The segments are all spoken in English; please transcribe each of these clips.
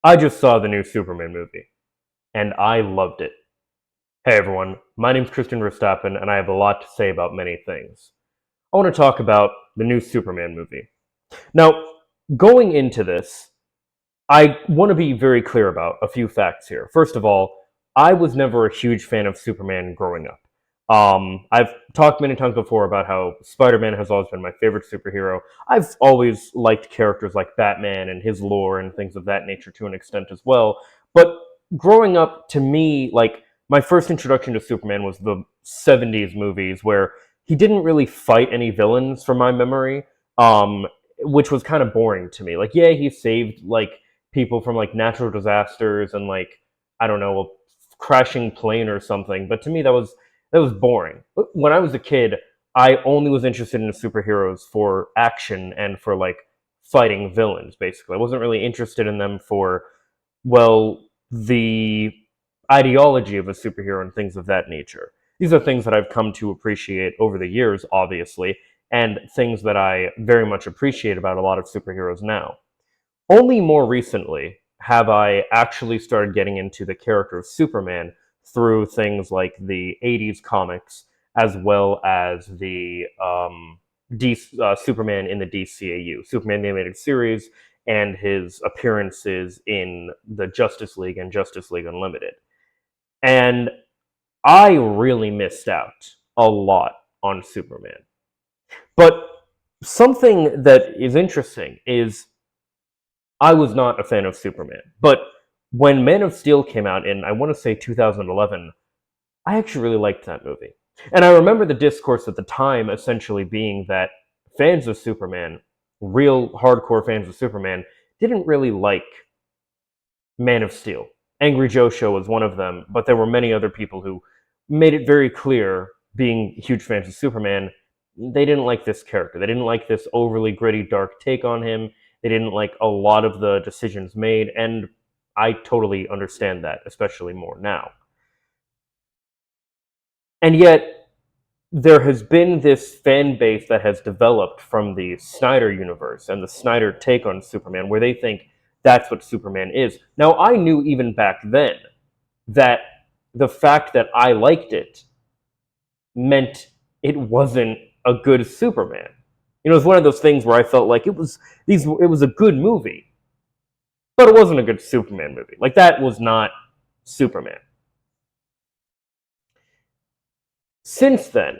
I just saw the new Superman movie, and I loved it. Hey everyone, my name's Christian Verstappen, and I have a lot to say about many things. I want to talk about the new Superman movie. Now, going into this, I want to be very clear about a few facts here. First of all, I was never a huge fan of Superman growing up. I've talked many times before about how Spider-Man has always been my favorite superhero. I've always liked characters like Batman and his lore and things of that nature to an extent as well. But growing up, to me, like my first introduction to Superman was the '70s movies, where he didn't really fight any villains, from my memory, which was kind of boring to me. Like, yeah, he saved like people from like natural disasters and like I don't know, a crashing plane or something. But to me, that was boring. When I was a kid, I only was interested in superheroes for action and for like fighting villains. Basically, I wasn't really interested in them for well the ideology of a superhero and things of that nature. These are things that I've come to appreciate over the years, obviously, and things that I very much appreciate about a lot of superheroes now. Only more recently have I actually started getting into the character of Superman through things like the '80s comics, as well as the Superman in the DCAU, Superman the Animated Series, and his appearances in the Justice League and Justice League Unlimited. And I really missed out a lot on Superman. But something that is interesting is I was not a fan of Superman. But when Man of Steel came out in, I want to say 2011, I actually really liked that movie. And I remember the discourse at the time essentially being that fans of Superman, real hardcore fans of Superman, didn't really like Man of Steel. Angry Joe Show was one of them, but there were many other people who made it very clear, being huge fans of Superman, they didn't like this character. They didn't like this overly gritty, dark take on him. They didn't like a lot of the decisions made, and I totally understand that, especially more now. And yet, there has been this fan base that has developed from the Snyder universe and the Snyder take on Superman, where they think that's what Superman is. Now, I knew even back then that the fact that I liked it meant it wasn't a good Superman. You know, it was one of those things where I felt like it was a good movie, but it wasn't a good Superman movie. Like that was not Superman. Since then,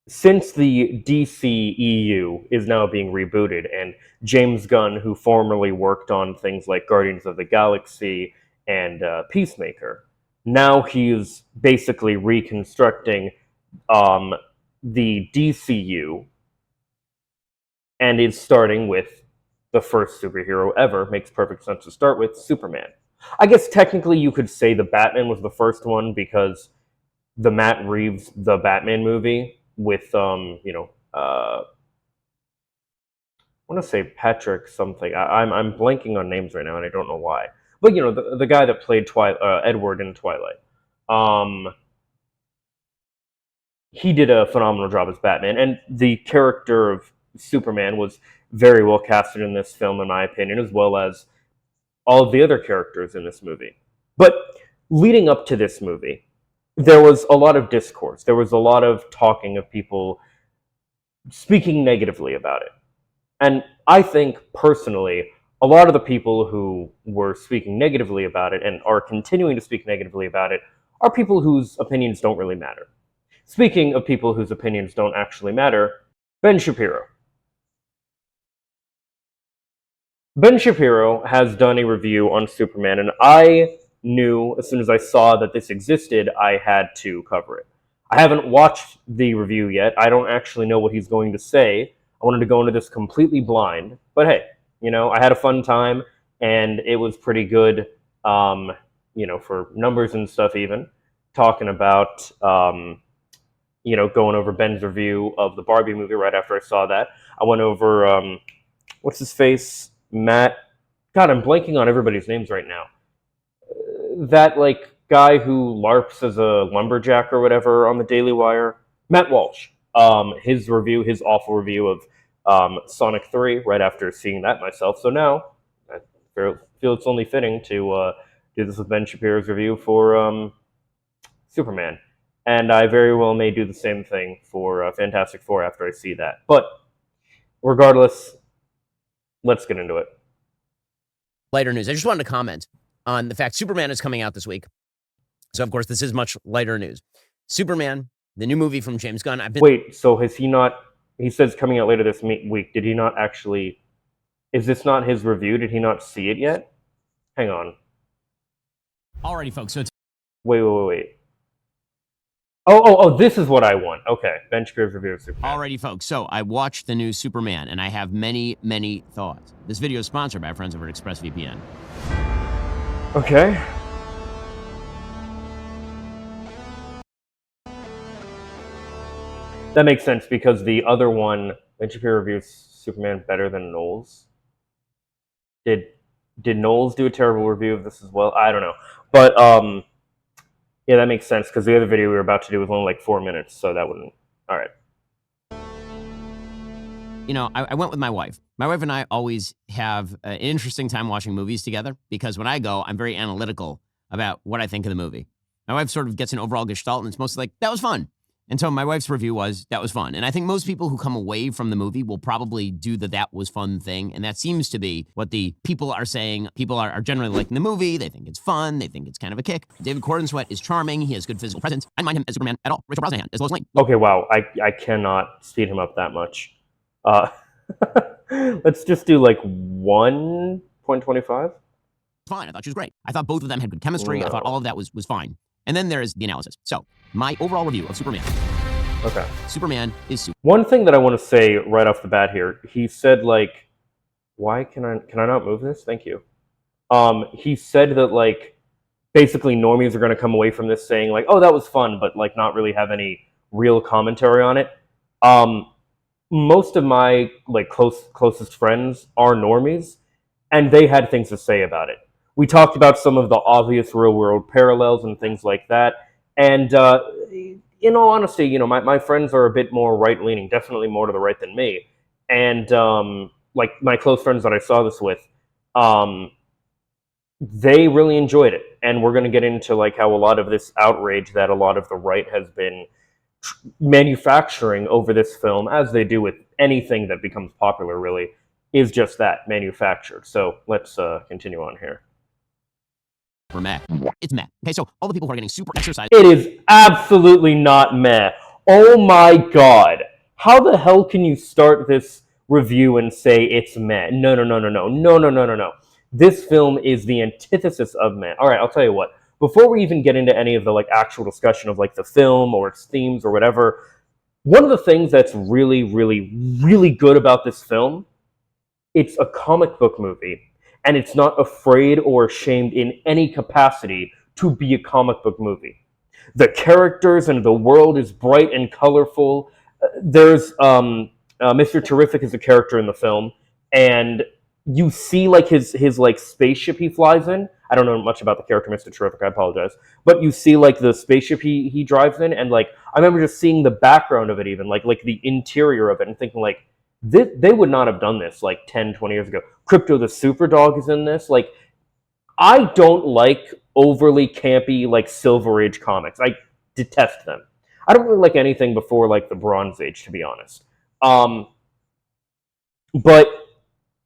since the DCEU is now being rebooted, and James Gunn, who formerly worked on things like Guardians of the Galaxy and Peacemaker, now he's basically reconstructing um, the DCU and is starting with the first superhero ever. Makes perfect sense to start with Superman. I guess technically you could say the Batman was the first one because the Matt Reeves the Batman movie with I want to say Patrick something. I'm blanking on names right now and I don't know why. But you know the guy that played Edward in Twilight. Um, he did a phenomenal job as Batman, and the character of Superman was very well casted in this film, in my opinion, as well as all of the other characters in this movie. But leading up to this movie, there was a lot of discourse. There was a lot of talking of people speaking negatively about it. And I think, personally, a lot of the people who were speaking negatively about it and are continuing to speak negatively about it are people whose opinions don't really matter. Speaking of people whose opinions don't actually matter, Ben Shapiro. Ben Shapiro has done a review on Superman, and I knew as soon as I saw that this existed, I had to cover it. I haven't watched the review yet. I don't actually know what he's going to say. I wanted to go into this completely blind, but hey, you know, I had a fun time, and it was pretty good, for numbers and stuff even, talking about, going over Ben's review of the Barbie movie right after I saw that. I went over, what's his face? Matt. God, I'm blanking on everybody's names right now. That like guy who larps as a lumberjack or whatever on the Daily Wire, Matt Walsh. His awful review of Sonic 3 right after seeing that myself. So now, feel it's only fitting to do this with Ben Shapiro's review for Superman. And I very well may do the same thing for Fantastic Four after I see that. But regardless, let's get into it. Lighter news. I just wanted to comment on the fact Superman is coming out this week. So, of course, this is much lighter news. Superman, the new movie from James Gunn. Wait, so has he not... He says coming out later this week. Did he not actually... Is this not his review? Did he not see it yet? Hang on. Alrighty, folks. So it's... Wait. Oh, this is what I want. Okay, Ben Shapiro's review of Superman. Alrighty, folks. So I watched the new Superman, and I have many, many thoughts. This video is sponsored by our friends over at ExpressVPN. Okay. That makes sense, because the other one, Ben Shapiro reviews Superman better than Knowles. Did Knowles do a terrible review of this as well? I don't know. But, yeah, that makes sense, because the other video we were about to do was only like 4 minutes, so that wouldn't... All right. You know, I went with my wife. My wife and I always have an interesting time watching movies together, because when I go, I'm very analytical about what I think of the movie. My wife sort of gets an overall gestalt, and it's mostly like, that was fun. And so my wife's review was, that was fun. And I think most people who come away from the movie will probably do the that was fun thing. And that seems to be what the people are saying. People are generally liking the movie. They think it's fun. They think it's kind of a kick. David Corenswet is charming. He has good physical presence. I don't mind him as Superman at all. Rachel Brosnahan as Lois Lane. Okay, wow. I cannot speed him up that much. Let's just do like 1.25. Fine. I thought she was great. I thought both of them had good chemistry. No. I thought all of that was fine. And then there is the analysis. So, my overall review of Superman. Okay. Superman is super. One thing that I want to say right off the bat here, he said like, why can I not move this? Thank you. He said that like, basically normies are going to come away from this saying like, oh, that was fun, but like not really have any real commentary on it. Most of my like closest friends are normies, and they had things to say about it. We talked about some of the obvious real-world parallels and things like that. And in all honesty, you know, my friends are a bit more right-leaning, definitely more to the right than me. And like my close friends that I saw this with, they really enjoyed it. And we're going to get into like how a lot of this outrage that a lot of the right has been manufacturing over this film, as they do with anything that becomes popular, really, is just that, manufactured. So let's continue on here. For meh. It's meh. Okay, so all the people who are getting super exercise. It is absolutely not meh. Oh my god. How the hell can you start this review and say it's meh? No. This film is the antithesis of meh. Alright, I'll tell you what. Before we even get into any of the like actual discussion of like the film or its themes or whatever, one of the things that's really, really, really good about this film, it's a comic book movie. And it's not afraid or ashamed in any capacity to be a comic book movie. The characters and the world is bright and colorful. There's Mr. Terrific is a character in the film, and you see like his like spaceship he flies in. I don't know much about the character Mr. Terrific, I apologize. But you see like the spaceship he drives in, and like I remember just seeing the background of it, even like the interior of it, and thinking like, they would not have done this like 10, 20 years ago. Crypto the Superdog is in this. Like, I don't like overly campy, like, Silver Age comics. I detest them. I don't really like anything before, like, the Bronze Age, to be honest. But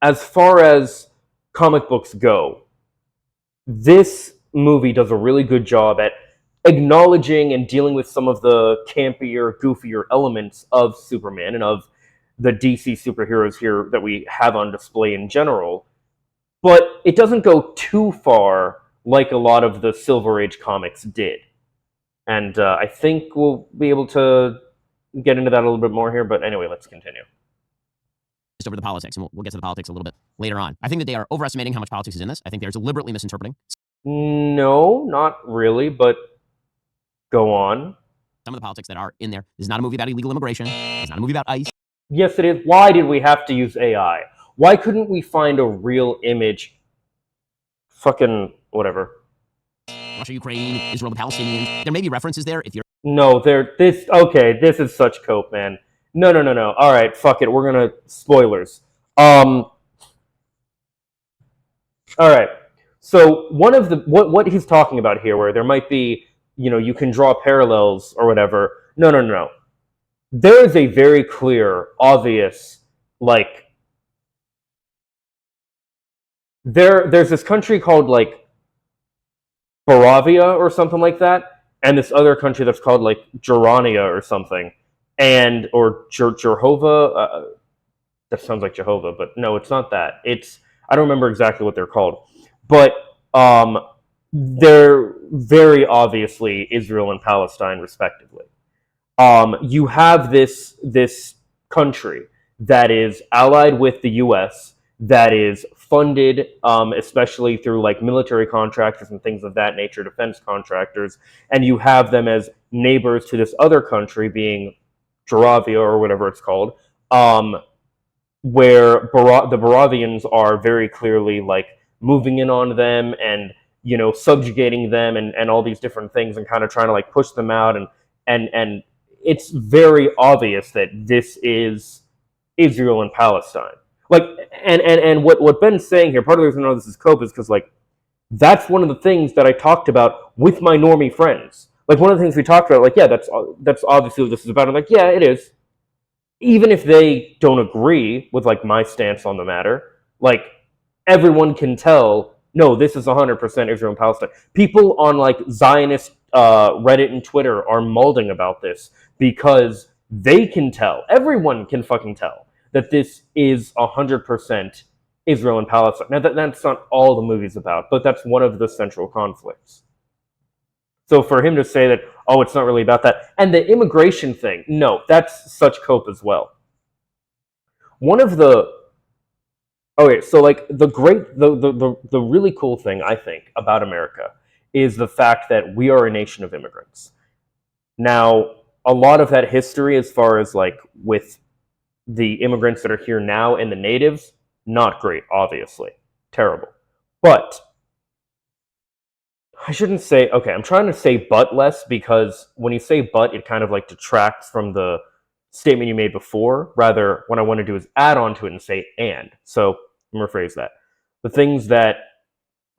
as far as comic books go, this movie does a really good job at acknowledging and dealing with some of the campier, goofier elements of Superman and of the DC superheroes here that we have on display in general, but it doesn't go too far like a lot of the Silver Age comics did. And I think we'll be able to get into that a little bit more here, but anyway, let's continue. Just over the politics, and we'll get to the politics a little bit later on. I think that they are overestimating how much politics is in this. I think they're deliberately misinterpreting. No, not really, but go on. Some of the politics that are in there. This is not a movie about illegal immigration. It's not a movie about ICE. Yes, it is. Why did we have to use AI? Why couldn't we find a real image? Fucking whatever. Russia, Ukraine, Israel, the Palestinians. There may be references there if you're... No, okay, this is such cope, man. No. Alright, fuck it, we're gonna... Spoilers. Alright, So one of the what he's talking about here, where there might be, you can draw parallels or whatever. No, no, no, no. There is a very clear, obvious, like there's this country called like Boravia or something like that, and this other country that's called like Jurania or something, and or Jehovah. That sounds like Jehovah, but no, it's not that. It's I don't remember exactly what they're called, but they're very obviously Israel and Palestine, respectively. You have this country that is allied with the U.S., that is funded, especially through like military contractors and things of that nature, defense contractors, and you have them as neighbors to this other country, being Jaravia or whatever it's called, where the Baravians are very clearly like moving in on them and subjugating them and all these different things and kind of trying to like push them out and it's very obvious that this is Israel and Palestine. Like and what Ben's saying here, part of the reason I know this is cope is because like that's one of the things that I talked about with my normie friends. Like one of the things we talked about, like yeah, that's obviously what this is about. I'm like, yeah, it is. Even if they don't agree with like my stance on the matter, like everyone can tell, no, this is 100% Israel and Palestine. People on like Zionist Reddit and Twitter are molding about this because they can tell, everyone can fucking tell that this is 100% Israel and Palestine. Now that's not all the movie's about, but that's one of the central conflicts. So for him to say that, oh, it's not really about that, and the immigration thing, no, that's such cope as well. One of the okay, so like the really cool thing I think about America is the fact that we are a nation of immigrants. Now, a lot of that history, as far as like with the immigrants that are here now and the natives, not great, obviously, terrible. But I shouldn't say, okay, I'm trying to say but less because when you say but, it kind of like detracts from the statement you made before. Rather, what I want to do is add on to it and say and. So, let me rephrase that. The things that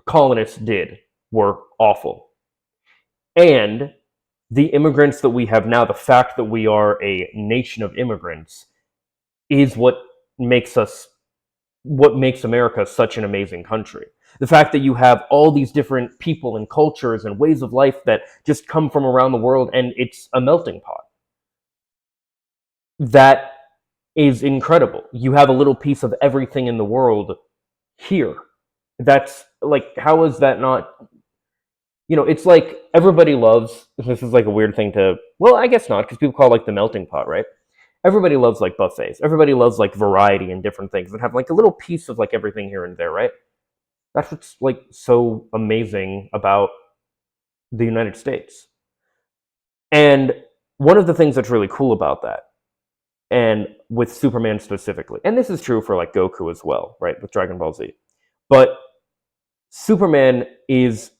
colonists did were awful. And the immigrants that we have now, the fact that we are a nation of immigrants, is makes us what makes America such an amazing country. The fact that you have all these different people and cultures and ways of life that just come from around the world and it's a melting pot. That is incredible. You have a little piece of everything in the world here. That's like, how is that not? It's like everybody loves. This is like a weird thing to. Well, I guess not, because people call it like the melting pot, right? Everybody loves like buffets. Everybody loves like variety and different things that have like a little piece of like everything here and there, right? That's what's like so amazing about the United States. And one of the things that's really cool about that, and with Superman specifically, and this is true for like Goku as well, right, with Dragon Ball Z, but Superman is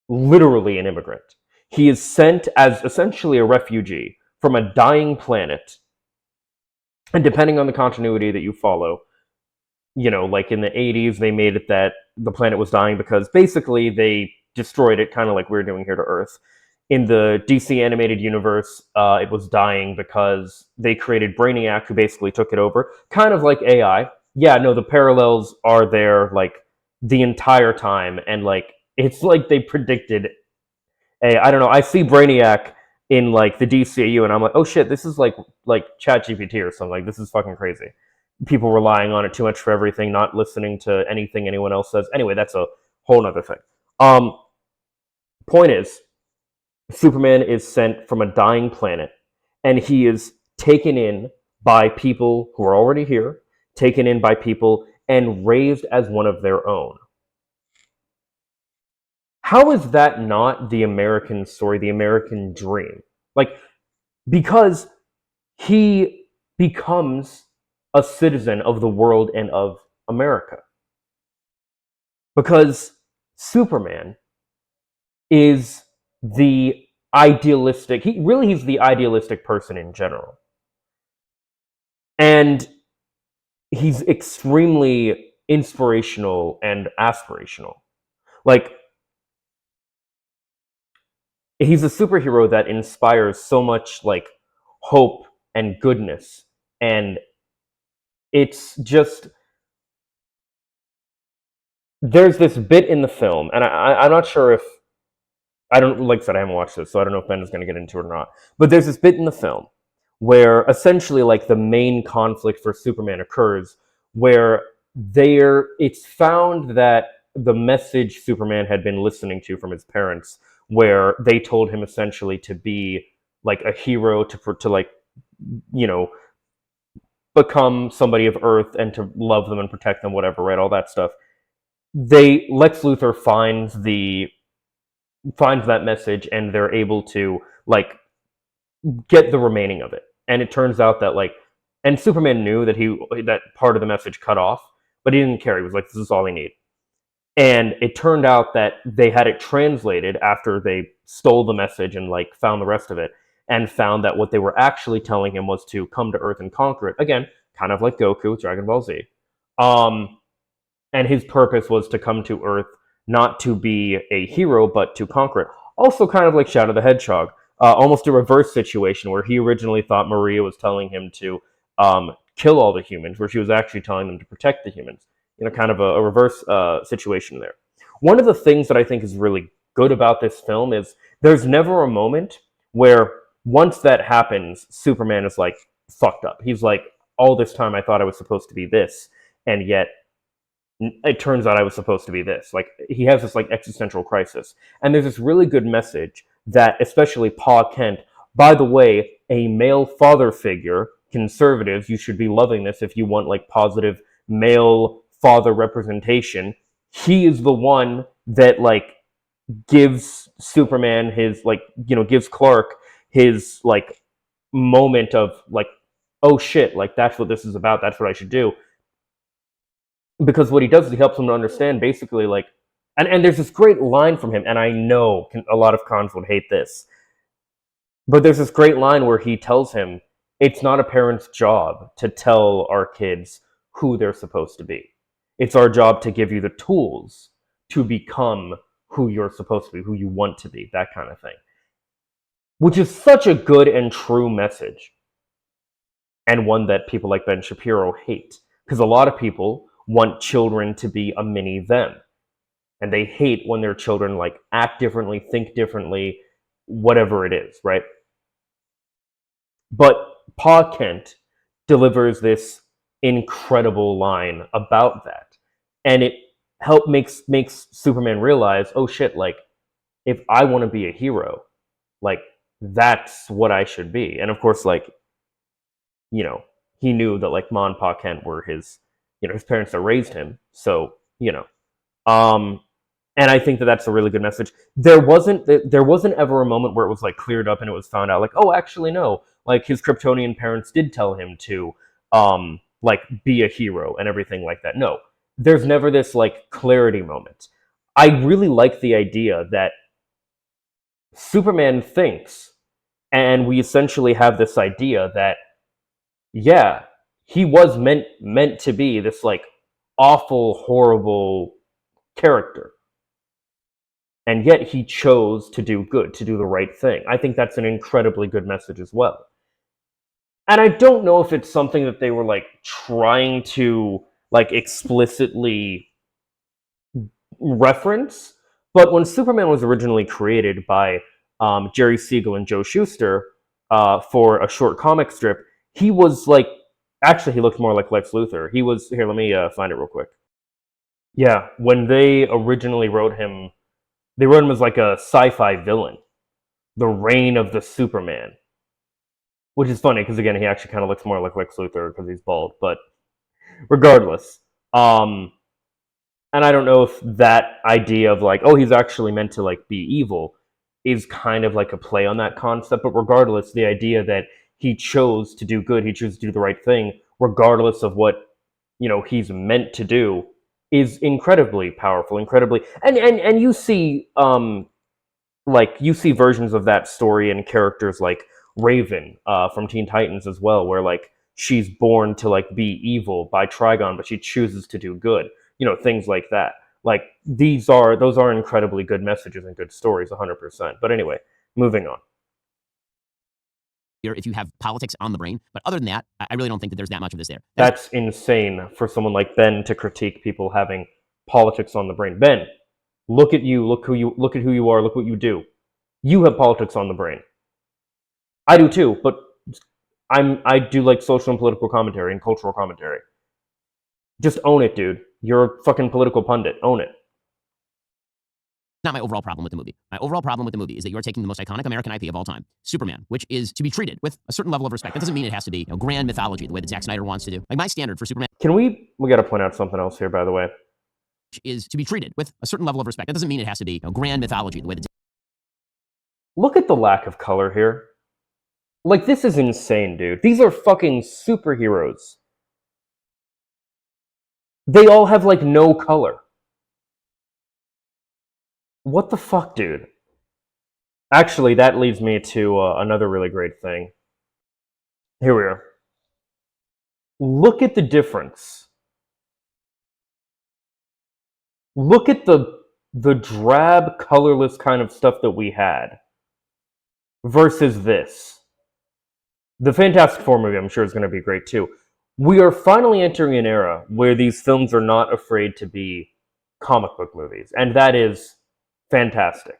literally an immigrant. He is sent as essentially a refugee from a dying planet, and depending on the continuity that you follow, like in the 80s, they made it that the planet was dying because basically they destroyed it, kind of like we're doing here to Earth. In the DC animated universe, it was dying because they created Brainiac, who basically took it over, kind of like AI. Yeah, no, the parallels are there, like, the entire time, and, like, it's like they predicted I don't know, I see Brainiac in, like, the DCU, and I'm like, oh shit, this is like ChatGPT or something, like, this is fucking crazy. People relying on it too much for everything, not listening to anything anyone else says. Anyway, that's a whole nother thing. Point is, Superman is sent from a dying planet, and he is taken in by people who are already here, taken in by people, and raised as one of their own. How is that not the American story, the American dream? Like, because he becomes a citizen of the world and of America. Because Superman is the idealistic, he's the idealistic person in general. And he's extremely inspirational and aspirational. Like, he's a superhero that inspires so much like hope and goodness, and it's just there's this bit in the film, and I'm not sure if I don't like I said I haven't watched this, so I don't know if Ben is going to get into it or not. But there's this bit in the film where essentially like the main conflict for Superman occurs, where it's found that the message Superman had been listening to from his parents, where they told him essentially to be like a hero to like you know become somebody of Earth and to love them and protect them, whatever, right? All that stuff. Lex Luthor finds that message, and they're able to like get the remaining of it. And it turns out that like, and Superman knew that part of the message cut off, but he didn't care. He was like, "This is all I need." And it turned out that they had it translated after they stole the message and like found the rest of it, and found that what they were actually telling him was to come to Earth and conquer it. Again, kind of like Goku with Dragon Ball Z. Um, and his purpose was to come to Earth not to be a hero but to conquer it. Also, kind of like Shadow the Hedgehog, almost a reverse situation where he originally thought Maria was telling him to kill all the humans, where she was actually telling them to protect the humans. Kind of a reverse situation there. One of the things that I think is really good about this film is there's never a moment where once that happens, Superman is like fucked up. He's like, all this time I thought I was supposed to be this, and yet it turns out I was supposed to be this. Like, he has this like existential crisis, and there's this really good message that, especially Pa Kent. By the way, a male father figure. Conservatives, you should be loving this if you want like positive male father representation. He is the one that like gives Superman his like gives Clark his like moment of like, oh shit, like that's what this is about. That's what I should do, because what he does is he helps him to understand basically like, and there's this great line from him, and I know a lot of cons would hate this, but there's this great line where he tells him it's not a parent's job to tell our kids who they're supposed to be. It's our job to give you the tools to become who you're supposed to be, who you want to be, that kind of thing. Which is such a good and true message, and one that people like Ben Shapiro hate. Because a lot of people want children to be a mini them. And they hate when their children like act differently, think differently, whatever it is, right? But Pa Kent delivers this incredible line about that. And it makes Superman realize, oh shit, like if I want to be a hero, like that's what I should be. And of course, like, he knew that like Ma and Pa Kent were his parents that raised him. So, um, and I think that that's a really good message. There wasn't ever a moment where it was like cleared up and it was found out like, oh, actually no, like his Kryptonian parents did tell him to like be a hero and everything like that. No, there's never this like clarity moment. I really like the idea that Superman thinks, and we essentially have this idea that yeah, he was meant to be this like awful, horrible character, and yet he chose to do good, to do the right thing. I think that's an incredibly good message as well. And I don't know if it's something that they were like trying to like explicitly reference, but when Superman was originally created by Jerry Siegel and Joe Shuster for a short comic strip, he was like, actually, he looked more like Lex Luthor. He was, here, let me find it real quick. Yeah, when they originally wrote him, they wrote him as like a sci-fi villain, the reign of the Superman, which is funny because again, he actually kind of looks more like Lex Luthor because he's bald. But regardless, and I don't know if that idea of like, oh, he's actually meant to like be evil is kind of like a play on that concept. But regardless, the idea that he chose to do good, he chose to do the right thing, regardless of what he's meant to do, is incredibly powerful, incredibly, and you see you see versions of that story in characters like Raven from Teen Titans as well, where like she's born to like be evil by Trigon, but she chooses to do good. Things like that. Like those are incredibly good messages and good stories, 100%. But anyway, moving on. If you have politics on the brain. But other than that, I really don't think that there's that much of this there. That's insane for someone like Ben to critique people having politics on the brain. Ben, look at you, look at who you are, look what you do. You have politics on the brain. I do too, but I do like social and political commentary and cultural commentary. Just own it, dude. You're a fucking political pundit. Own it. Not my overall problem with the movie. My overall problem with the movie is that you are taking the most iconic American IP of all time, Superman, which is to be treated with a certain level of respect. That doesn't mean it has to be grand mythology the way that Zack Snyder wants to do. Like my standard for Superman We gotta point out something else here, by the way. is to be treated with a certain level of respect. That doesn't mean it has to be grand mythology the way that. Look at the lack of color here. Like, this is insane, dude. These are fucking superheroes. They all have, like, no color. What the fuck, dude? Actually, that leads me to another really great thing. Here we are. Look at the difference. Look at the drab, colorless kind of stuff that we had versus this. The Fantastic Four movie, I'm sure, is going to be great too. We are finally entering an era where these films are not afraid to be comic book movies, and that is fantastic.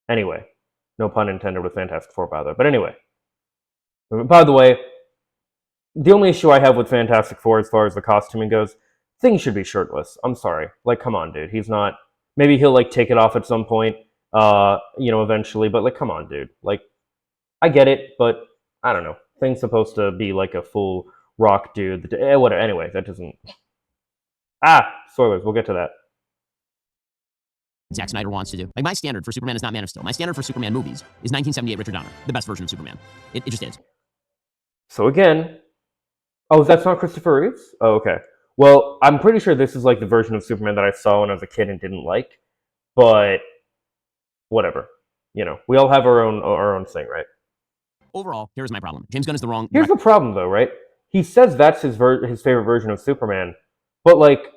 Anyway, no pun intended with Fantastic Four, by the way. But anyway, by the way, the only issue I have with Fantastic Four as far as the costuming goes, things should be shirtless. I'm sorry. Like, come on, dude. He's not... Maybe he'll, like, take it off at some point, eventually, but, like, come on, dude. Like, I get it, but I don't know. Thing's supposed to be like a full rock dude. Whatever. Anyway, that doesn't... Spoilers. We'll get to that. Zack Snyder wants to do. Like my standard for Superman is not Man of Steel. My standard for Superman movies is 1978 Richard Donner, the best version of Superman. It just is. So again... Oh, that's not Christopher Reeves? Oh, okay. Well, I'm pretty sure this is like the version of Superman that I saw when I was a kid and didn't like. But... whatever. You know, we all have our own thing, right? Overall, here's my problem. James Gunn is the wrong... Here's the problem, though, right? He says that's his favorite version of Superman, but, like,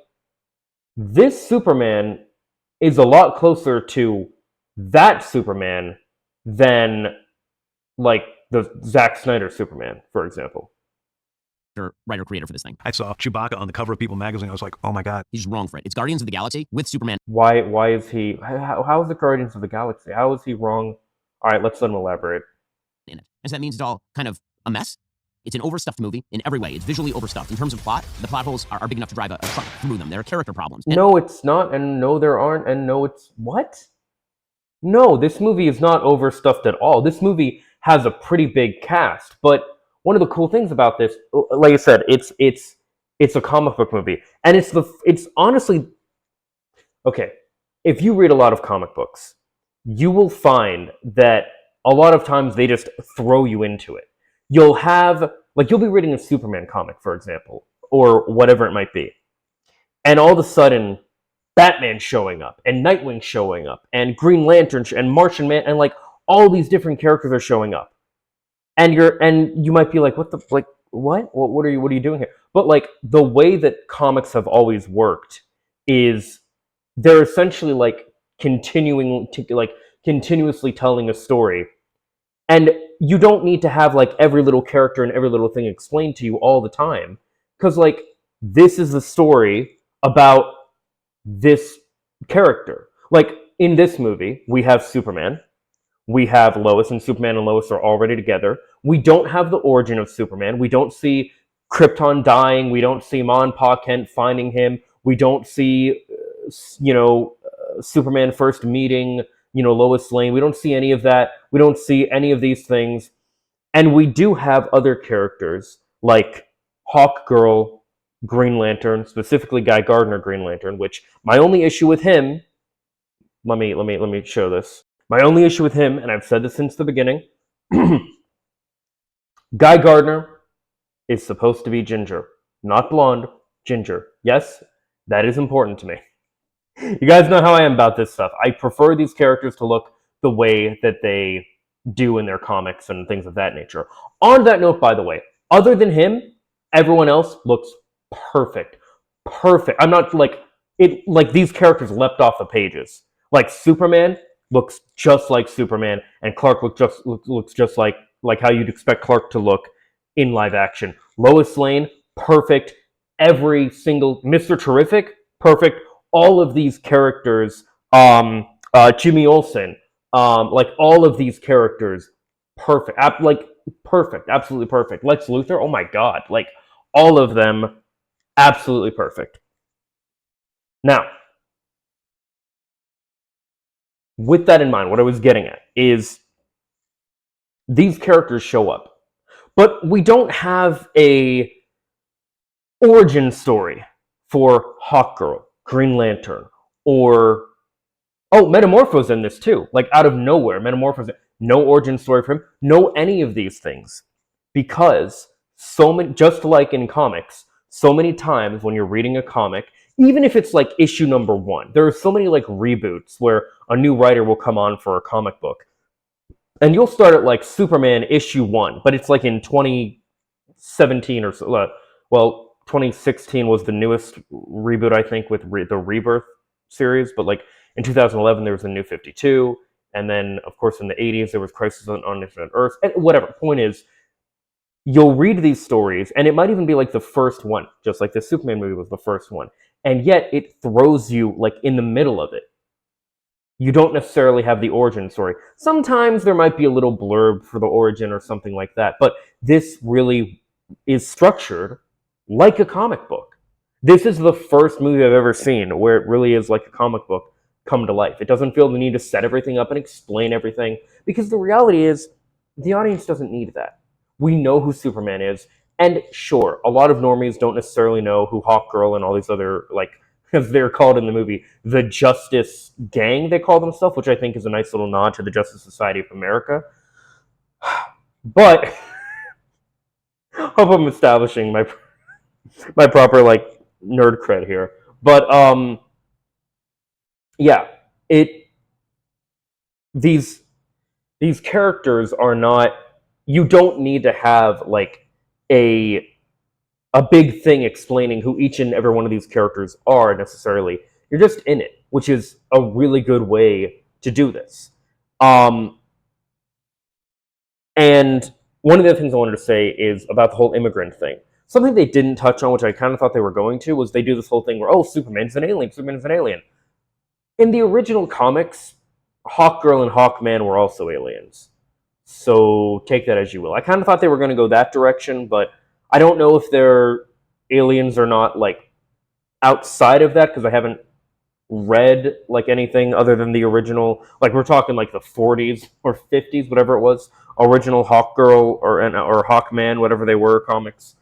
this Superman is a lot closer to that Superman than, like, the Zack Snyder Superman, for example. Writer-creator for this thing. I saw Chewbacca on the cover of People magazine. I was like, oh my god. He's wrong for it. It's Guardians of the Galaxy with Superman. Why is he... How is it Guardians of the Galaxy? How is he wrong? Alright, let's let him elaborate. In it. And so that means it's all kind of a mess. It's an overstuffed movie in every way. It's visually overstuffed. In terms of plot, the plot holes are big enough to drive a truck through them. There are character problems. No, it's not, and no, there aren't, and no, it's... What? No, this movie is not overstuffed at all. This movie has a pretty big cast, but one of the cool things about this, like I said, it's a comic book movie, and it's honestly... Okay, if you read a lot of comic books, you will find that a lot of times they just throw you into it. You'll be reading a Superman comic, for example, or whatever it might be. And all of a sudden, Batman showing up, and Nightwing showing up, and Green Lantern, and Martian Man, and like all these different characters are showing up. And you might be like, what? What are you doing here? But like the way that comics have always worked is they're essentially like continuously telling a story. And you don't need to have like every little character and every little thing explained to you all the time. Because like this is the story about this character. Like in this movie, we have Superman. We have Lois, and Superman and Lois are already together. We don't have the origin of Superman. We don't see Krypton dying. We don't see Ma and Pa Kent finding him. We don't see, Superman first meeting, Lois Lane. We don't see any of that. We don't see any of these things. And we do have other characters like Hawkgirl, Green Lantern, specifically Guy Gardner Green Lantern, which my only issue with him, let me show this. My only issue with him, and I've said this since the beginning, Guy Gardner is supposed to be ginger. Not blonde, ginger. Yes, that is important to me. You guys know how I am about this stuff. I prefer these characters to look the way that they do in their comics and things of that nature. On that note, by the way, other than him, everyone else looks perfect. Perfect. I'm not like like these characters leapt off the pages. Like Superman looks just like Superman, and Clark looks just like how you'd expect Clark to look in live action. Lois Lane, perfect. Every single Mr. Terrific, perfect. All of these characters, Jimmy Olsen, like all of these characters, perfect. Perfect, absolutely perfect. Lex Luthor, oh my god, like all of them, absolutely perfect. Now, with that in mind, what I was getting at is these characters show up, but we don't have a origin story for Hawkgirl, Green Lantern, or Metamorpho's in this too. Like out of nowhere, Metamorpho's no origin story for him, no any of these things, because so many, just like in comics, so many times when you're reading a comic, even if it's like issue number 1, there are so many like reboots where a new writer will come on for a comic book, and you'll start at like Superman issue 1, but it's like in 2017 or so. Well, 2016 was the newest reboot, I think, with the Rebirth series, but like in 2011 there was the New 52, and then of course in the 80s there was Crisis on Infinite Earths, and whatever. Point is, you'll read these stories, and it might even be like the first one, just like the Superman movie was the first one, and yet it throws you like in the middle of it. You don't necessarily have the origin story. Sometimes there might be a little blurb for the origin or something like that, but this really is structured like a comic book. This is the first movie I've ever seen where it really is like a comic book come to life. It doesn't feel the need to set everything up and explain everything, because the reality is the audience doesn't need that. We know who Superman is, and sure, a lot of normies don't necessarily know who Hawkgirl and all these other, like, as they're called in the movie, the Justice Gang, they call themselves, which I think is a nice little nod to the Justice Society of America. But hope I'm establishing my proper like nerd cred here. But yeah, these characters are not, you don't need to have like a big thing explaining who each and every one of these characters are necessarily. You're just in it, which is a really good way to do this. And one of the other things I wanted to say is about the whole immigrant thing. Something they didn't touch on, which I kind of thought they were going to, was they do this whole thing where, oh, Superman's an alien, Superman's an alien. In the original comics, Hawkgirl and Hawkman were also aliens. So take that as you will. I kind of thought they were going to go that direction, but I don't know if they're aliens or not, like, outside of that, because I haven't read, like, anything other than the original. Like, we're talking, like, the 40s or 50s, whatever it was, original Hawkgirl or Hawkman, whatever they were, comics.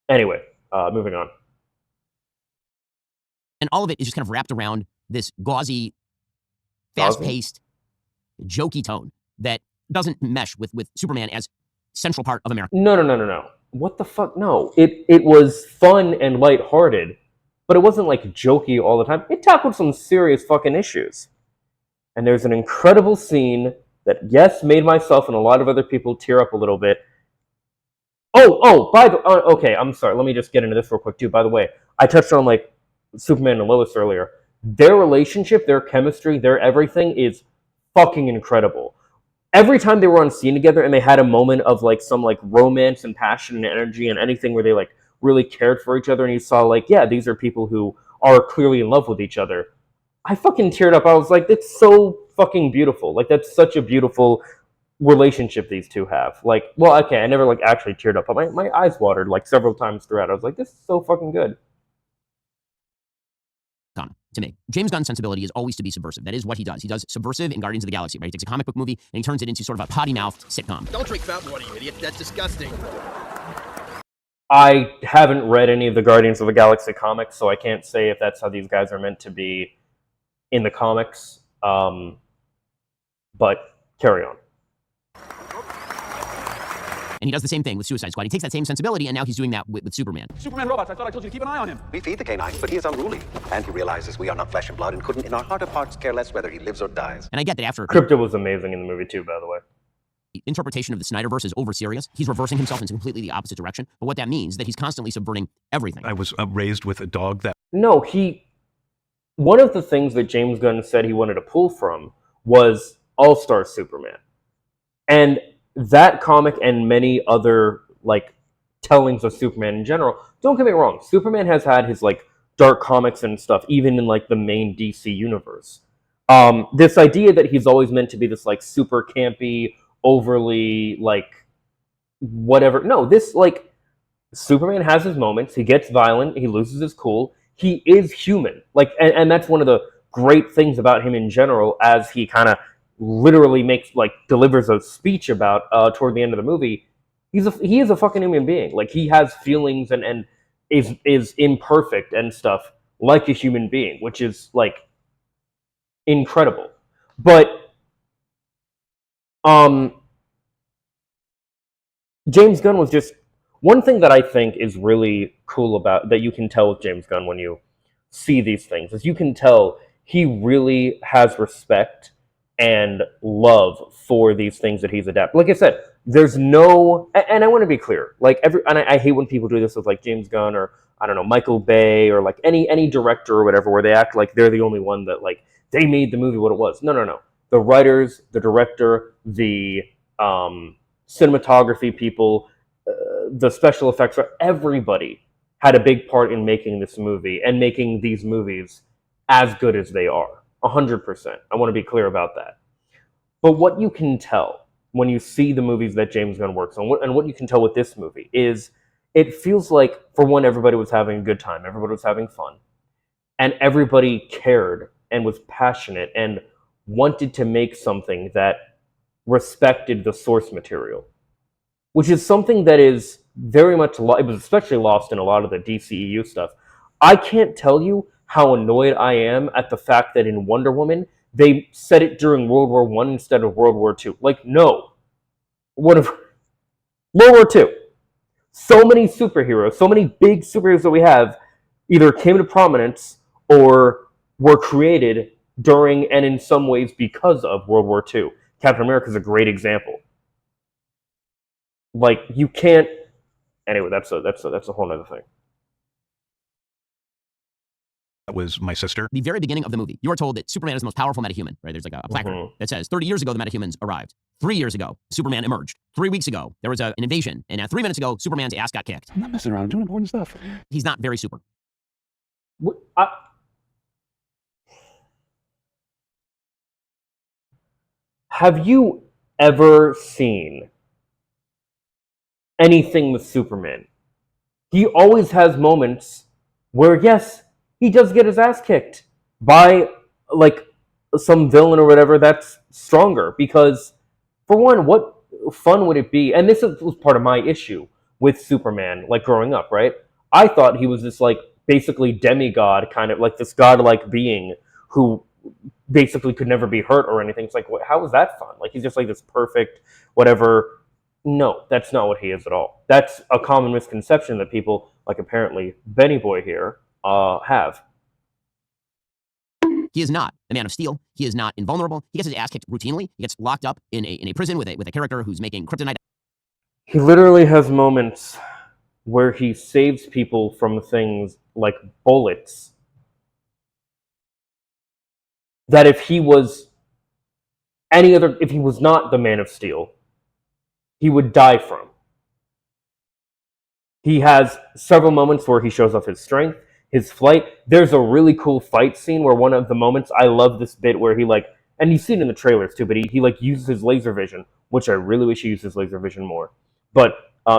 Anyway, moving on. And all of it is just kind of wrapped around this gauzy, fast-paced, jokey tone that doesn't mesh with Superman as central part of America. No. What the fuck? No. It was fun and lighthearted, but it wasn't like jokey all the time. It tackled some serious fucking issues. And there's an incredible scene that, yes, made myself and a lot of other people tear up a little bit. Okay, I'm sorry. Let me just get into this real quick, too. By the way, I touched on, like, Superman and Lois earlier. Their relationship, their chemistry, their everything is fucking incredible. Every time they were on scene together and they had a moment of, like, some, like, romance and passion and energy and anything where they, like, really cared for each other, and you saw, like, yeah, these are people who are clearly in love with each other, I fucking teared up. I was like, that's so fucking beautiful. Like, that's such a beautiful relationship these two have. Like, well, okay, I never, like, actually teared up, but my eyes watered, like, several times throughout. I was like, this is so fucking good. To me, James Gunn's sensibility is always to be subversive. That is what he does. He does subversive in Guardians of the Galaxy, right? He takes a comic book movie and he turns it into sort of a potty-mouthed sitcom. Don't drink fountain water, you idiot. That's disgusting. I haven't read any of the Guardians of the Galaxy comics, so I can't say if that's how these guys are meant to be in the comics. But carry on. And he does the same thing with Suicide Squad. He takes that same sensibility, and now he's doing that with Superman. Superman robots, I thought I told you to keep an eye on him. We feed the canine, but he is unruly. And he realizes we are not flesh and blood and couldn't, in our heart of hearts, care less whether he lives or dies. And I get that after... Crypto was amazing in the movie, too, by the way. interpretation of the Snyderverse is over serious. He's reversing himself into completely the opposite direction. But what that means is that he's constantly subverting everything. I was raised with a dog that No, one of the things that James Gunn said he wanted to pull from was All-Star Superman. And that comic and many other like tellings of Superman in general, don't get me wrong, Superman has had his like dark comics and stuff, even in like the main DC universe. This idea that he's always meant to be this like super campy, overly like whatever. No, this like Superman has his moments. He gets violent. He loses his cool. He is human. Like, and that's one of the great things about him in general, as he kind of literally delivers a speech about toward the end of the movie. He is a fucking human being. Like, he has feelings and is imperfect and stuff like a human being, which is like incredible. But James Gunn was just one thing that I think is really cool about that you can tell with James Gunn when you see these things is you can tell he really has respect and love for these things that he's adapted. Like I said, there's no, and I want to be clear, like I hate when people do this with like James Gunn or I don't know Michael Bay or like any director or whatever, where they act like they're the only one that like they made the movie what it was. No. The writers, the director, the cinematography people, the special effects, everybody had a big part in making this movie and making these movies as good as they are. 100%. I want to be clear about that. But what you can tell when you see the movies that James Gunn works on, and what you can tell with this movie, is it feels like, for one, everybody was having a good time, everybody was having fun, and everybody cared and was passionate and wanted to make something that respected the source material, which is something that is very much, it was especially lost in a lot of the DCEU stuff. I can't tell you how annoyed I am at the fact that in Wonder Woman, they said it during World War I instead of World War II. Like, no. World War II. So many superheroes, so many big superheroes that we have either came to prominence or were created during and in some ways because of World War II. Captain America is a great example. Like, you can't. Anyway, that's a whole other thing. That was my sister. The very beginning of the movie, you are told that Superman is the most powerful metahuman, right? There's like a placard that says 30 years ago, the metahumans arrived. 3 years ago, Superman emerged. 3 weeks ago, there was an invasion. And 3 minutes ago, Superman's ass got kicked. I'm not messing around. I'm doing important stuff. He's not very super. Have you ever seen anything with Superman? He always has moments where, yes, he does get his ass kicked by, like, some villain or whatever that's stronger. Because, for one, what fun would it be? And this was part of my issue with Superman, like, growing up, right? I thought he was this, like, basically demigod, kind of, like, this godlike being who basically could never be hurt or anything. It's like, how is that fun? Like, he's just, like, this perfect, whatever. No, that's not what he is at all. That's a common misconception that people, like apparently Benny Boy here, have. He is not the Man of Steel. He is not invulnerable. He gets his ass kicked routinely. He gets locked up in a prison with a character who's making kryptonite. He literally has moments where he saves people from things like bullets that if he was not the Man of Steel, he would die from. He has several moments where he shows off his strength, his flight. There's a really cool fight scene where one of the moments, I love this bit where he like, and you've seen it in the trailers too, but he like uses his laser vision, which I really wish he used his laser vision more. But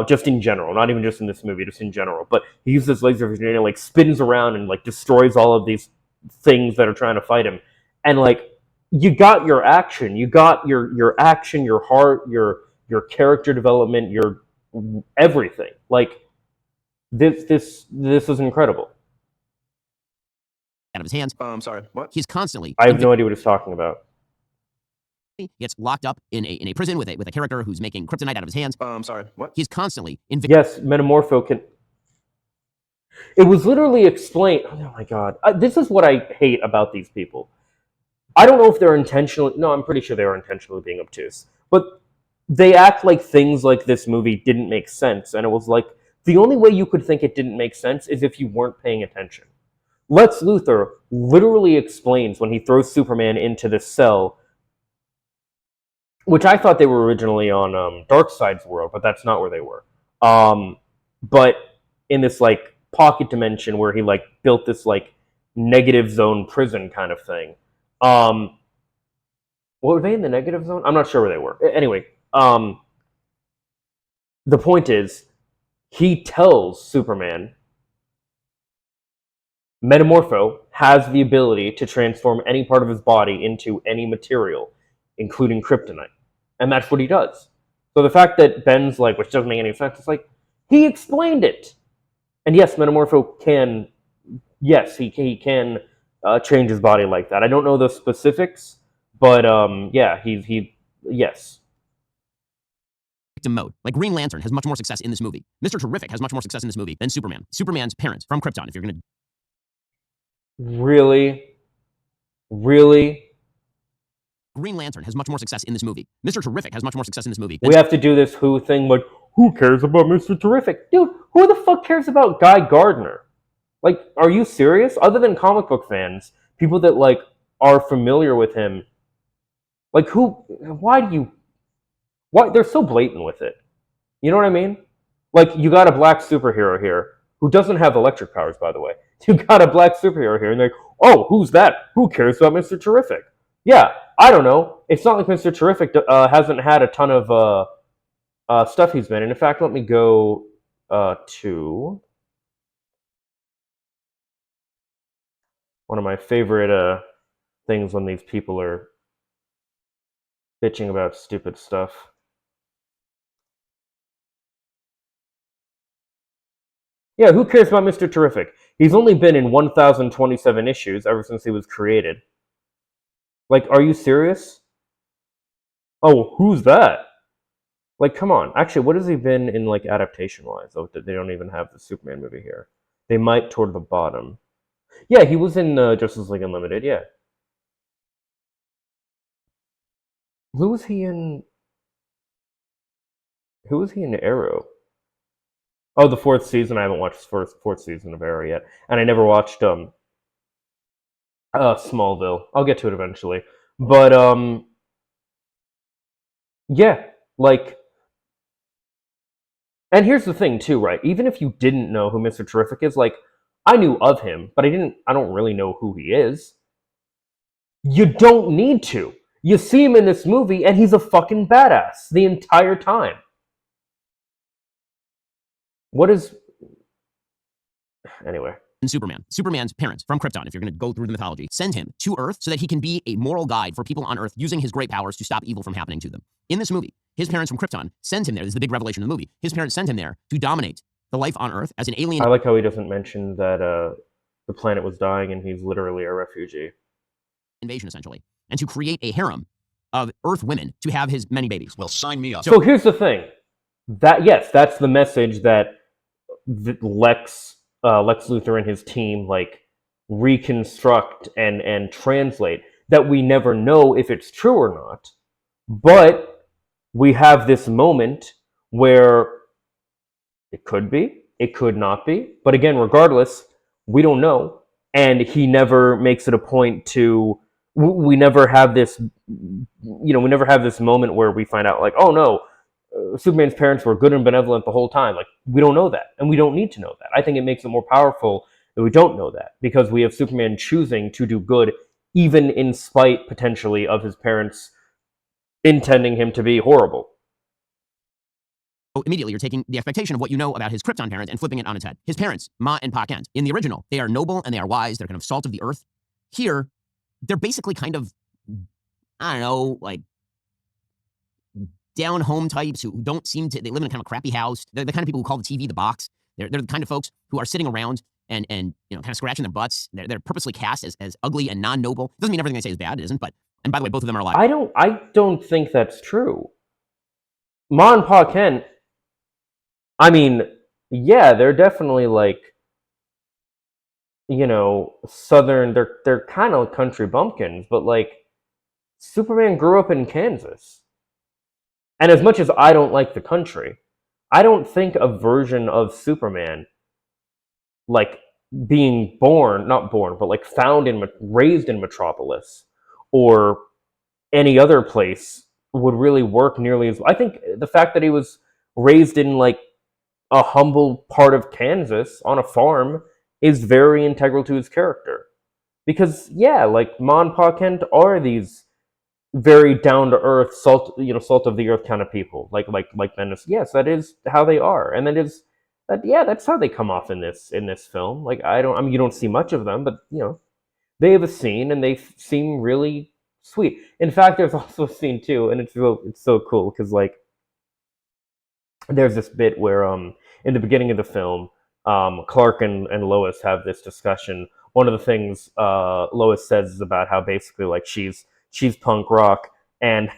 just in general, not even just in this movie, just in general. But he uses his laser vision and it like spins around and like destroys all of these things that are trying to fight him. And like, you got your action, you got your action, your heart, your character development, your everything. Like, this is incredible. Out of his hands. I'm sorry, what? He's constantly. I have no idea what he's talking about. He gets locked up in a prison with a character who's making kryptonite out of his hands. I'm sorry, what? He's constantly Yes, Metamorpho can. It was literally explained. Oh my god, this is what I hate about these people. I don't know if they're intentionally. No, I'm pretty sure they are intentionally being obtuse. But they act like things like this movie didn't make sense, and it was like the only way you could think it didn't make sense is if you weren't paying attention. Lex Luthor literally explains when he throws Superman into this cell, which I thought they were originally on Darkseid's world, but that's not where they were. But in this like pocket dimension where he like built this like negative zone prison kind of thing. What were they in the negative zone? I'm not sure where they were. Anyway, the point is, he tells Superman, Metamorpho has the ability to transform any part of his body into any material, including kryptonite. And that's what he does. So the fact that Ben's like, which doesn't make any sense, it's like, he explained it. And yes, Metamorpho can, yes, he can change his body like that. I don't know the specifics, but yeah, yes. Victim mode. Like Green Lantern has much more success in this movie. Mr. Terrific has much more success in this movie than Superman. Superman's parents from Krypton, if you're going to... Really? Really? Green Lantern has much more success in this movie. Mr. Terrific has much more success in this movie. We have to do this Who thing, like, who cares about Mr. Terrific? Dude, who the fuck cares about Guy Gardner? Like, are you serious? Other than comic book fans, people that, like, are familiar with him, like, why, they're so blatant with it. You know what I mean? Like, you got a black superhero here, who doesn't have electric powers, by the way. You got a black superhero here, and they're like, oh, who's that? Who cares about Mr. Terrific? Yeah, I don't know. It's not like Mr. Terrific hasn't had a ton of stuff he's been in. In fact, let me go to one of my favorite things when these people are bitching about stupid stuff. Yeah, who cares about Mr. Terrific? He's only been in 1,027 issues ever since he was created. Like, are you serious? Oh, who's that? Like, come on. Actually, what has he been in, like, adaptation-wise? Oh, they don't even have the Superman movie here. They might toward the bottom. Yeah, he was in Justice League Unlimited, yeah. Who was he in... Who was he in Arrow? Oh, the fourth season. I haven't watched the fourth season of Arrow yet. And I never watched Smallville. I'll get to it eventually. But, yeah, like... And here's the thing, too, right? Even if you didn't know who Mr. Terrific is, like, I knew of him, but I don't really know who he is. You don't need to. You see him in this movie, and he's a fucking badass the entire time. What is... Anyway. Superman. Superman's parents from Krypton, if you're going to go through the mythology, send him to Earth so that he can be a moral guide for people on Earth using his great powers to stop evil from happening to them. In this movie, his parents from Krypton send him there. This is the big revelation of the movie. His parents send him there to dominate the life on Earth as an alien. I like how he doesn't mention that the planet was dying and he's literally a refugee. Invasion, essentially. And to create a harem of Earth women to have his many babies. Well, sign me up. So here's the thing. Yes, that's the message that Lex Luthor and his team like reconstruct and translate, that we never know if it's true or not. But we have this moment where it could be, it could not be. But again, regardless, we don't know. And he never makes it a point to, we never have this, we never have this moment where we find out like, oh no, Superman's parents were good and benevolent the whole time. Like, we don't know that, and we don't need to know that. I think it makes it more powerful that we don't know that, because we have Superman choosing to do good, even in spite, potentially, of his parents intending him to be horrible. Immediately, you're taking the expectation of what you know about his Krypton parents and flipping it on its head. His parents, Ma and Pa Kent, in the original, they are noble and they are wise. They're kind of salt of the earth. Here, they're basically kind of, I don't know, like, down home types who don't seem to, they live in a kind of crappy house. They're the kind of people who call the TV the box. They're the kind of folks who are sitting around and kind of scratching their butts. They're purposely cast as ugly and non-noble. Doesn't mean everything they say is bad, it isn't, but, and by the way, both of them are alive. I don't think that's true. Ma and Pa Kent, I mean, yeah, they're definitely like, southern, they're kind of country bumpkins, but like, Superman grew up in Kansas. And as much as I don't like the country, I don't think a version of Superman, like being born, not born, but like found in, raised in Metropolis or any other place would really work nearly as. I think the fact that he was raised in like a humble part of Kansas on a farm is very integral to his character. Because yeah, like Ma and Pa Kent are these very down to earth, salt of the earth kind of people. Like Menace. Yes, that is how they are, and that is that. Yeah, that's how they come off in this film. Like I mean, you don't see much of them, but they have a scene and they seem really sweet. In fact, there's also a scene too, and it's so cool because like there's this bit where in the beginning of the film, Clark and Lois have this discussion. One of the things Lois says is about how basically like she's punk rock, and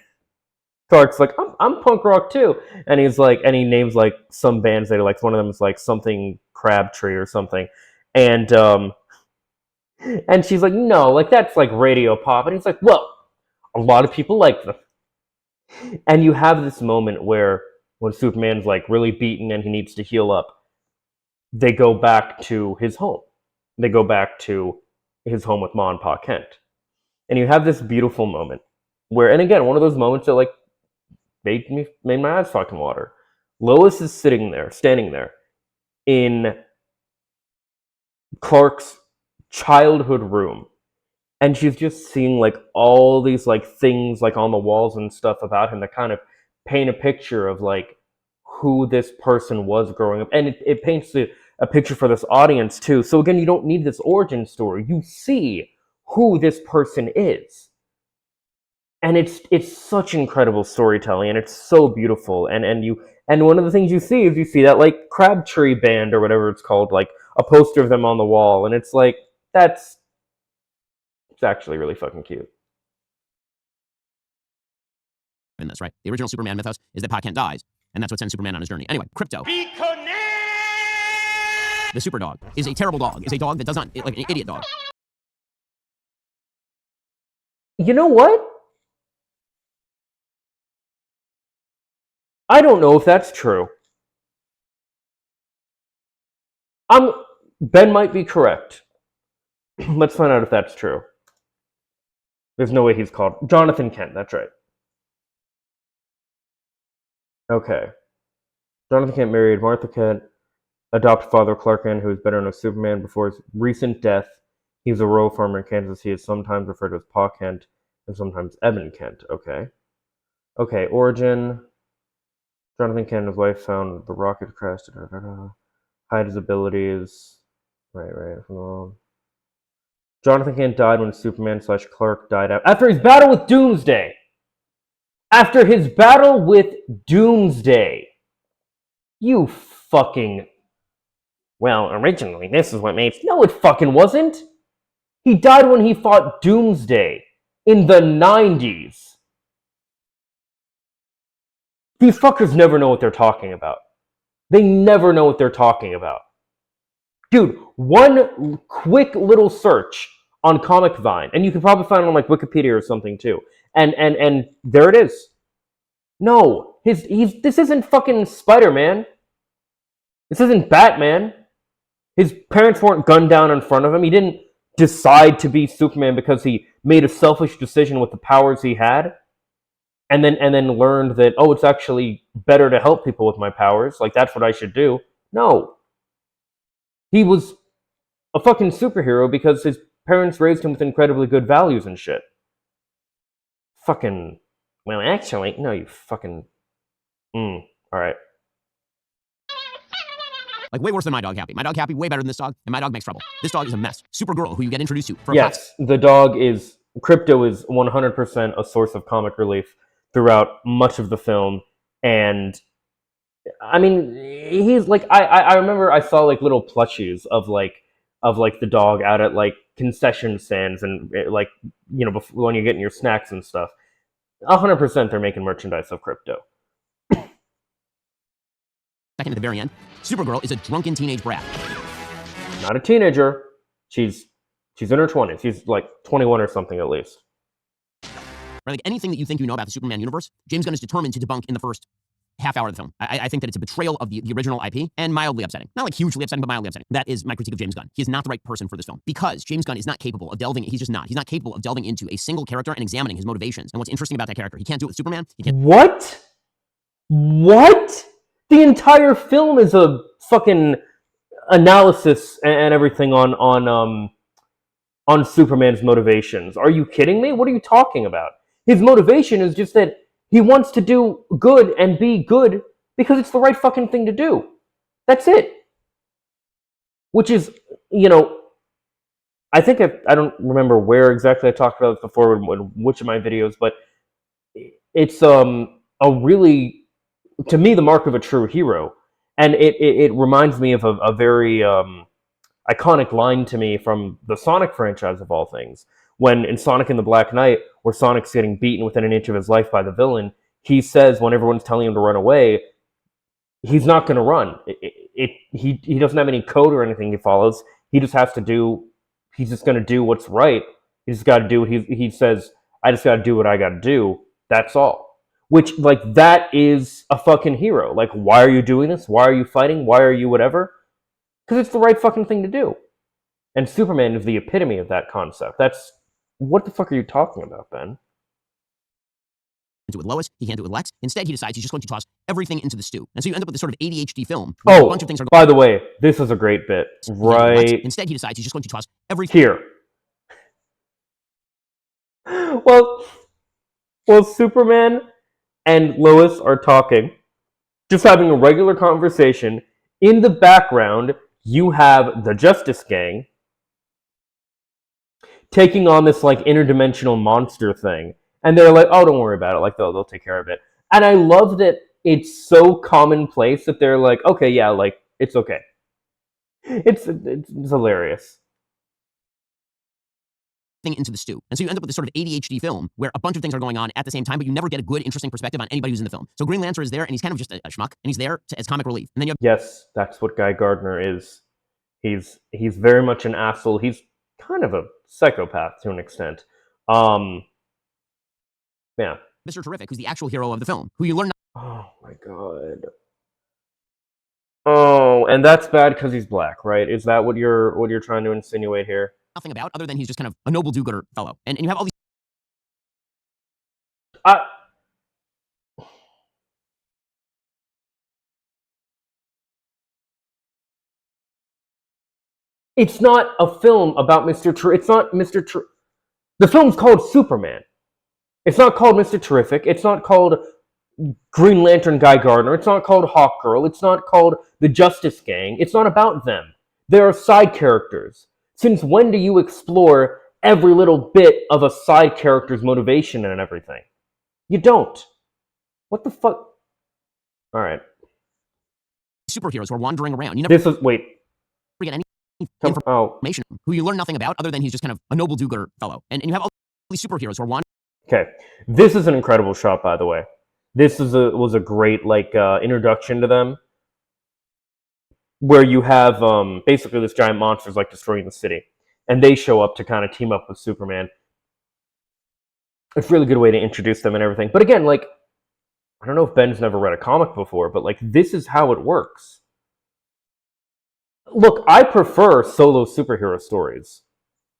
Clark's like I'm punk rock too, and he's like, and he names like some bands that he likes. One of them is like something Crabtree or something, and and she's like, no, like that's like radio pop, and he's like, well, a lot of people like them. And you have this moment where when Superman's like really beaten and he needs to heal up, they go back to his home. They go back to his home with Ma and Pa Kent. And you have this beautiful moment where, and again, one of those moments that like made my eyes fucking water. Lois is standing there in Clark's childhood room, and she's just seeing like all these like things like on the walls and stuff about him that kind of paint a picture of like who this person was growing up, and it paints a picture for this audience too. So again, you don't need this origin story, you see who this person is, and it's such incredible storytelling, and it's so beautiful. And one of the things you see is you see that like Crabtree band or whatever it's called, like a poster of them on the wall, and it's like it's actually really fucking cute. In this, right? The original Superman mythos is that Pa Kent dies, and that's what sends Superman on his journey. Anyway, Crypto. The super dog is a terrible dog. Is a dog that does not, like an idiot dog. You know what? I don't know if that's true. Ben might be correct. Let's find out if that's true. There's no way he's called Jonathan Kent. That's right. Okay. Jonathan Kent married Martha Kent, adopted father Clark Kent, who was better known as Superman before his recent death. He was a rural farmer in Kansas. He is sometimes referred to as Pa Kent and sometimes Evan Kent. Okay. Okay, origin. Jonathan Kent and his wife found the rocket crash. Hide his abilities. Right. Jonathan Kent died when Superman / Clark died out. After his battle with Doomsday! After his battle with Doomsday! You fucking... Well, originally, this is what made... No, it fucking wasn't! He died when he fought Doomsday. In the 90s. These fuckers never know what they're talking about. They never know what they're talking about. Dude, one quick little search on Comic Vine, and you can probably find it on like Wikipedia or something too. And there it is. No, this isn't fucking Spider-Man. This isn't Batman. His parents weren't gunned down in front of him. He didn't decide to be Superman because he made a selfish decision with the powers he had, and then learned that, oh, it's actually better to help people with my powers. Like, that's what I should do. No. He was a fucking superhero because his parents raised him with incredibly good values and shit. Fucking... Well, actually, no, you fucking... Alright. Like, way worse than My Dog Happy. My Dog Happy, way better than this dog, and My Dog makes trouble. This dog is a mess. Supergirl, who you get introduced to. Yes, the dog is... Crypto is 100% a source of comic relief throughout much of the film, and... I mean, he's like... I remember I saw, like, little plushies of the dog out at, like, concession stands and, like, you know, before, when you're getting your snacks and stuff. 100% they're making merchandise of Crypto. Second at the very end, Supergirl is a drunken teenage brat. Not a teenager. She's in her 20s. She's like 21 or something at least. right? Like anything that you think you know about the Superman universe, James Gunn is determined to debunk in the first half hour of the film. I think that it's a betrayal of the original IP and mildly upsetting. Not like hugely upsetting, but mildly upsetting. That is my critique of James Gunn. He is not the right person for this film because James Gunn is not capable of delving. He's just not. He's not capable of delving into a single character and examining his motivations and what's interesting about that character. He can't do it with Superman. He can't. What? What? The entire film is a fucking analysis and everything on Superman's motivations. Are you kidding me? What are you talking about? His motivation is just that he wants to do good and be good because it's the right fucking thing to do. That's it. Which is, I think I don't remember where exactly I talked about this before, in which of my videos, but it's a really, to me, the mark of a true hero. And it reminds me of a very iconic line to me from the Sonic franchise of all things. When in Sonic and the Black Knight, where Sonic's getting beaten within an inch of his life by the villain, he says when everyone's telling him to run away, he's not going to run. He doesn't have any code or anything he follows. He just has to do, he's just going to do what's right. He's got to do, he says, I just got to do what I got to do. That's all. Which, like, that is a fucking hero. Like, why are you doing this? Why are you fighting? Why are you whatever? Because it's the right fucking thing to do. And Superman is the epitome of that concept. That's, what the fuck are you talking about, Ben? Do it with Lois, he can't do it with Lex. Instead, he decides he's just going to toss everything into the stew. And so you end up with this sort of ADHD film where a bunch of things are going. By the way, this is a great bit. Right Instead, he decides he's just going to toss everything here. Well, Superman and Lois are talking, just having a regular conversation. In the background, you have the Justice Gang taking on this like interdimensional monster thing. And they're like, oh, don't worry about it. Like, they'll take care of it. And I love that it's so commonplace that they're like, okay, yeah, like, it's okay. It's hilarious. Into the stew. And so you end up with this sort of ADHD film where a bunch of things are going on at the same time, but you never get a good, interesting perspective on anybody who's in the film. So Green Lantern is there, and he's kind of just a schmuck, and he's there as comic relief. And then you have yes, that's what Guy Gardner is. He's very much an asshole. He's kind of a psychopath to an extent. Yeah. Mr. Terrific, who's the actual hero of the film, who you learn. Oh my god. Oh, and that's bad because he's black, right? Is that what you're trying to insinuate here? Nothing about other than he's just kind of a noble do-gooder fellow. And you have all these. It's not a film about it's not the film's called Superman. It's not called Mr. Terrific. It's not called Green Lantern Guy Gardner. It's not called Hawkgirl. It's not called the Justice Gang. It's not about them. There are side characters. Since when do you explore every little bit of a side character's motivation and everything? You don't. What the fuck? All right. Superheroes who are wandering around. You never get any information who you learn nothing about other than he's just kind of a noble do-gooder fellow. And you have all these superheroes who are wandering. Okay. This is an incredible shot, by the way. This was a great introduction to them, where you have basically this giant monster's like destroying the city, and they show up to kind of team up with Superman. It's a really good way to introduce them and everything. But again, like, I don't know if Ben's never read a comic before, but like, this is how it works. Look, I prefer solo superhero stories.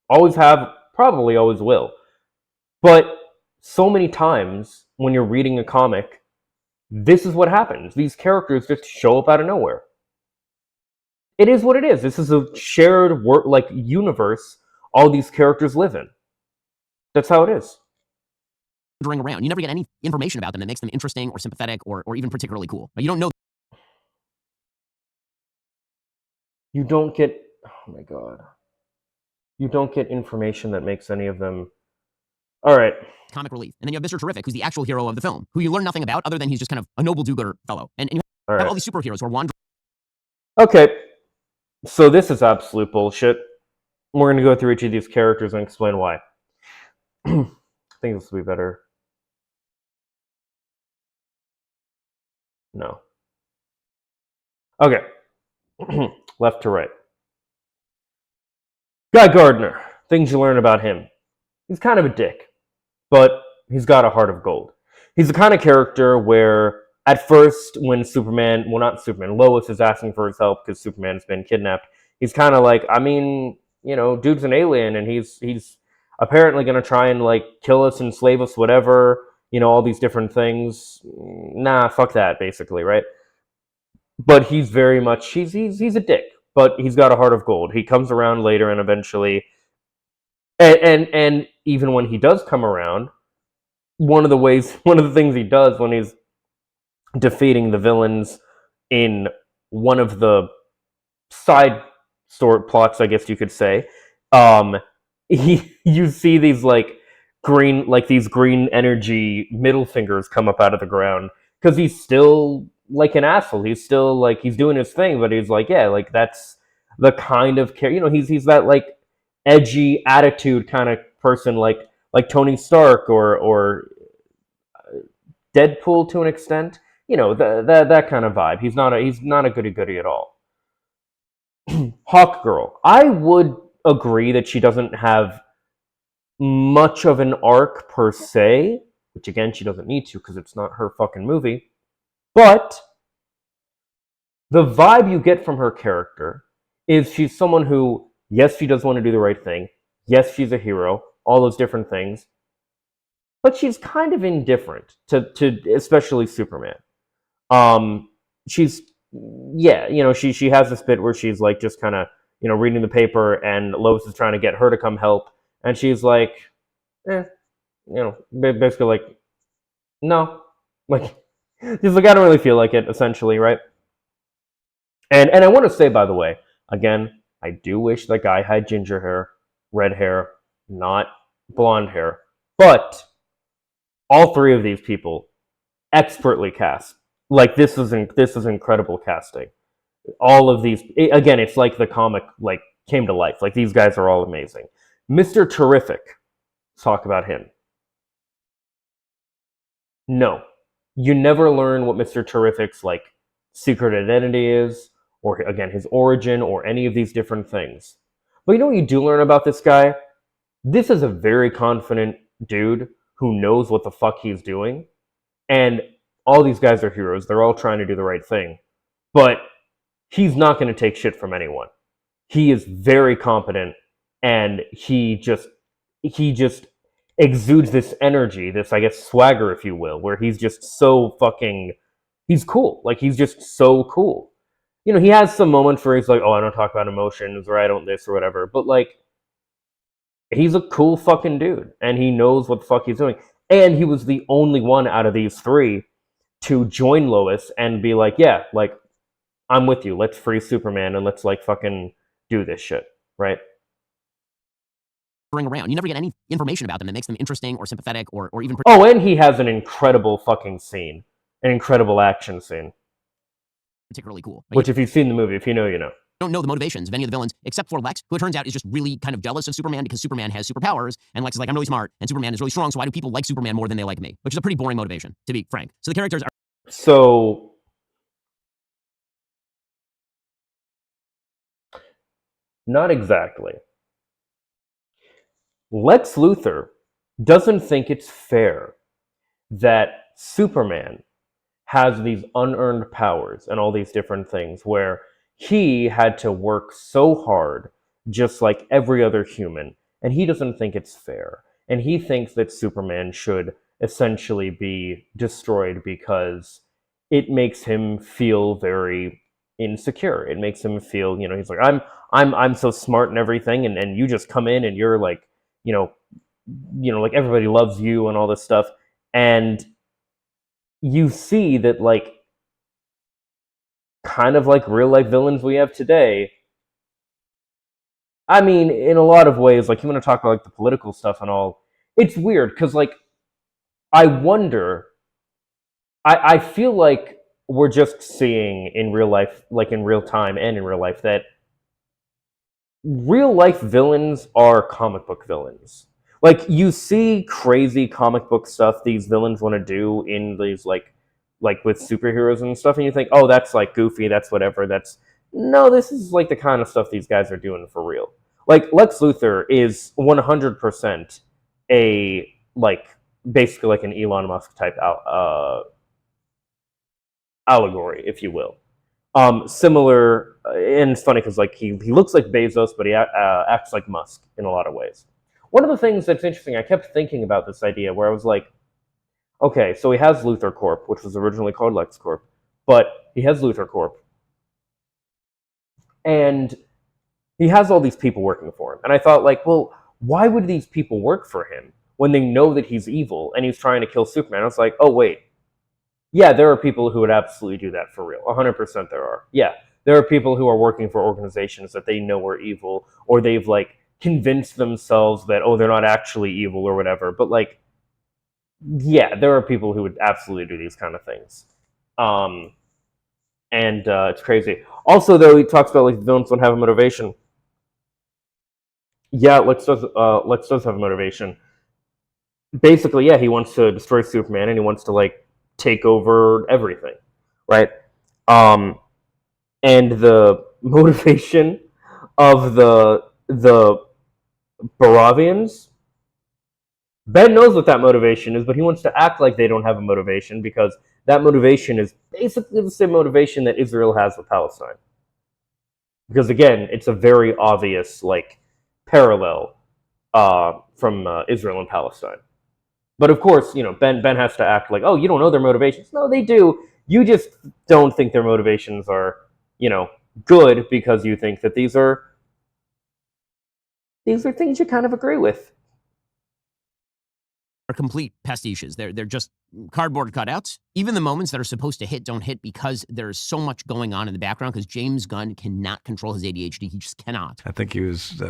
Always have, probably always will. But so many times when you're reading a comic, this is what happens. These characters just show up out of nowhere. It is what it is. This is a shared universe all these characters live in. That's how it is. Wandering around. You never get any information about them that makes them interesting or sympathetic or even particularly cool. You don't know. You don't get, oh my god. You don't get information that makes any of them. All right. Comic relief. And then you have Mr. Terrific, who's the actual hero of the film, who you learn nothing about other than he's just kind of a noble do-gooder fellow. And you have all these superheroes who are wandering. Okay. So this is absolute bullshit. We're going to go through each of these characters and explain why. I think this will be better. No. Okay. Left to right. Guy Gardner. Things you learn about him. He's kind of a dick. But he's got a heart of gold. He's the kind of character where at first when not Superman, Lois is asking for his help because Superman's been kidnapped, he's kind of like, I mean, dude's an alien and he's apparently going to try and like kill us, enslave us, whatever, all these different things. Nah, fuck that, basically, right? But he's very much he's a dick, but he's got a heart of gold. He comes around later and eventually, and even when he does come around, one of the things he does when he's defeating the villains in one of the side sort plots, I guess you could say, you see these these green energy middle fingers come up out of the ground because he's still like an asshole. He's still like he's doing his thing, but he's like, yeah, like that's the kind of he's that like edgy attitude kind of person, like Tony Stark or Deadpool to an extent. That kind of vibe. He's not a goody goody at all. Hawk Girl. I would agree that she doesn't have much of an arc per se, which again she doesn't need to because it's not her fucking movie. But the vibe you get from her character is she's someone who, yes, she does want to do the right thing. Yes, she's a hero. All those different things. But she's kind of indifferent to especially Superman. She's she has this bit where she's like just kind of reading the paper and Lois is trying to get her to come help and she's like basically like no, like she's like I don't really feel like it, essentially, right? And I want to say, by the way, again, I do wish that guy had ginger hair, red hair, not blonde hair, but all three of these people expertly cast. Like this is incredible casting. All of these, again, it's like the comic like came to life. Like these guys are all amazing. Mr. Terrific, let's talk about him. No, you never learn what Mr. Terrific's like secret identity is, or again his origin, or any of these different things. But you know what you do learn about this guy? This is a very confident dude who knows what the fuck he's doing, and all these guys are heroes. They're all trying to do the right thing. But he's not going to take shit from anyone. He is very competent, and he just exudes this energy, this, I guess, swagger, if you will, where he's just so fucking, he's cool. Like, he's just so cool. He has some moments where he's like, oh, I don't talk about emotions, or I don't this, or whatever. But, like, he's a cool fucking dude, and he knows what the fuck he's doing. And he was the only one out of these three to join Lois and be like, yeah, like, I'm with you. Let's free Superman and let's like fucking do this shit, right? Around. You never get any information about them that makes them interesting or sympathetic or even... Oh, and he has an incredible fucking scene. An incredible action scene. Particularly cool. Which, if you've seen the movie, if you know, you know. Don't know the motivations of any of the villains except for Lex, who it turns out is just really kind of jealous of Superman because Superman has superpowers, and Lex is like, I'm really smart, and Superman is really strong, so why do people like Superman more than they like me? Which is a pretty boring motivation, to be frank. So the characters are... So... Not exactly. Lex Luthor doesn't think it's fair that Superman has these unearned powers and all these different things where he had to work so hard just like every other human, and he doesn't think it's fair. And he thinks that Superman should essentially be destroyed because it makes him feel very insecure. It makes him feel, he's like, I'm so smart and everything, and you just come in and you're like, like everybody loves you and all this stuff. And you see that, like, kind of like real life villains we have today. I mean, in a lot of ways, like, you want to talk about like the political stuff and all, it's weird because, like, I wonder, I feel like we're just seeing in real life, like in real time and in real life, that real life villains are comic book villains. Like, you see crazy comic book stuff these villains want to do in these like with superheroes and stuff, and you think, oh, that's like goofy, that's whatever, that's... No, this is like the kind of stuff these guys are doing for real. Like, Lex Luthor is 100% a, like, basically like an Elon Musk type allegory, if you will. Similar, and it's funny because like he looks like Bezos, but he acts like Musk in a lot of ways. One of the things that's interesting, I kept thinking about this idea where I was like, okay, so he has Luthor Corp, which was originally called LexCorp, but he has Luthor Corp, and he has all these people working for him. And I thought, like, well, why would these people work for him when they know that he's evil and he's trying to kill Superman? I was like, oh, wait. Yeah, there are people who would absolutely do that for real. 100% there are. Yeah, there are people who are working for organizations that they know are evil, or they've, like, convinced themselves that, oh, they're not actually evil or whatever. But, like, yeah, there are people who would absolutely do these kind of things. And it's crazy. Also, though, he talks about, like, villains don't have a motivation. Yeah, Lex does have a motivation. Basically, yeah, he wants to destroy Superman and he wants to like take over everything, right? And the motivation of the Baravians, Ben knows what that motivation is, but he wants to act like they don't have a motivation because that motivation is basically the same motivation that Israel has with Palestine. Because again, it's a very obvious like parallel from Israel and Palestine. But of course, you know, Ben has to act like, oh, you don't know their motivations. No, they do. You just don't think their motivations are, you know, good because you think that these are things you kind of agree with. Are complete pastiches. They're just cardboard cutouts. Even the moments that are supposed to hit don't hit because there's so much going on in the background because James Gunn cannot control his ADHD. He just cannot. I think he was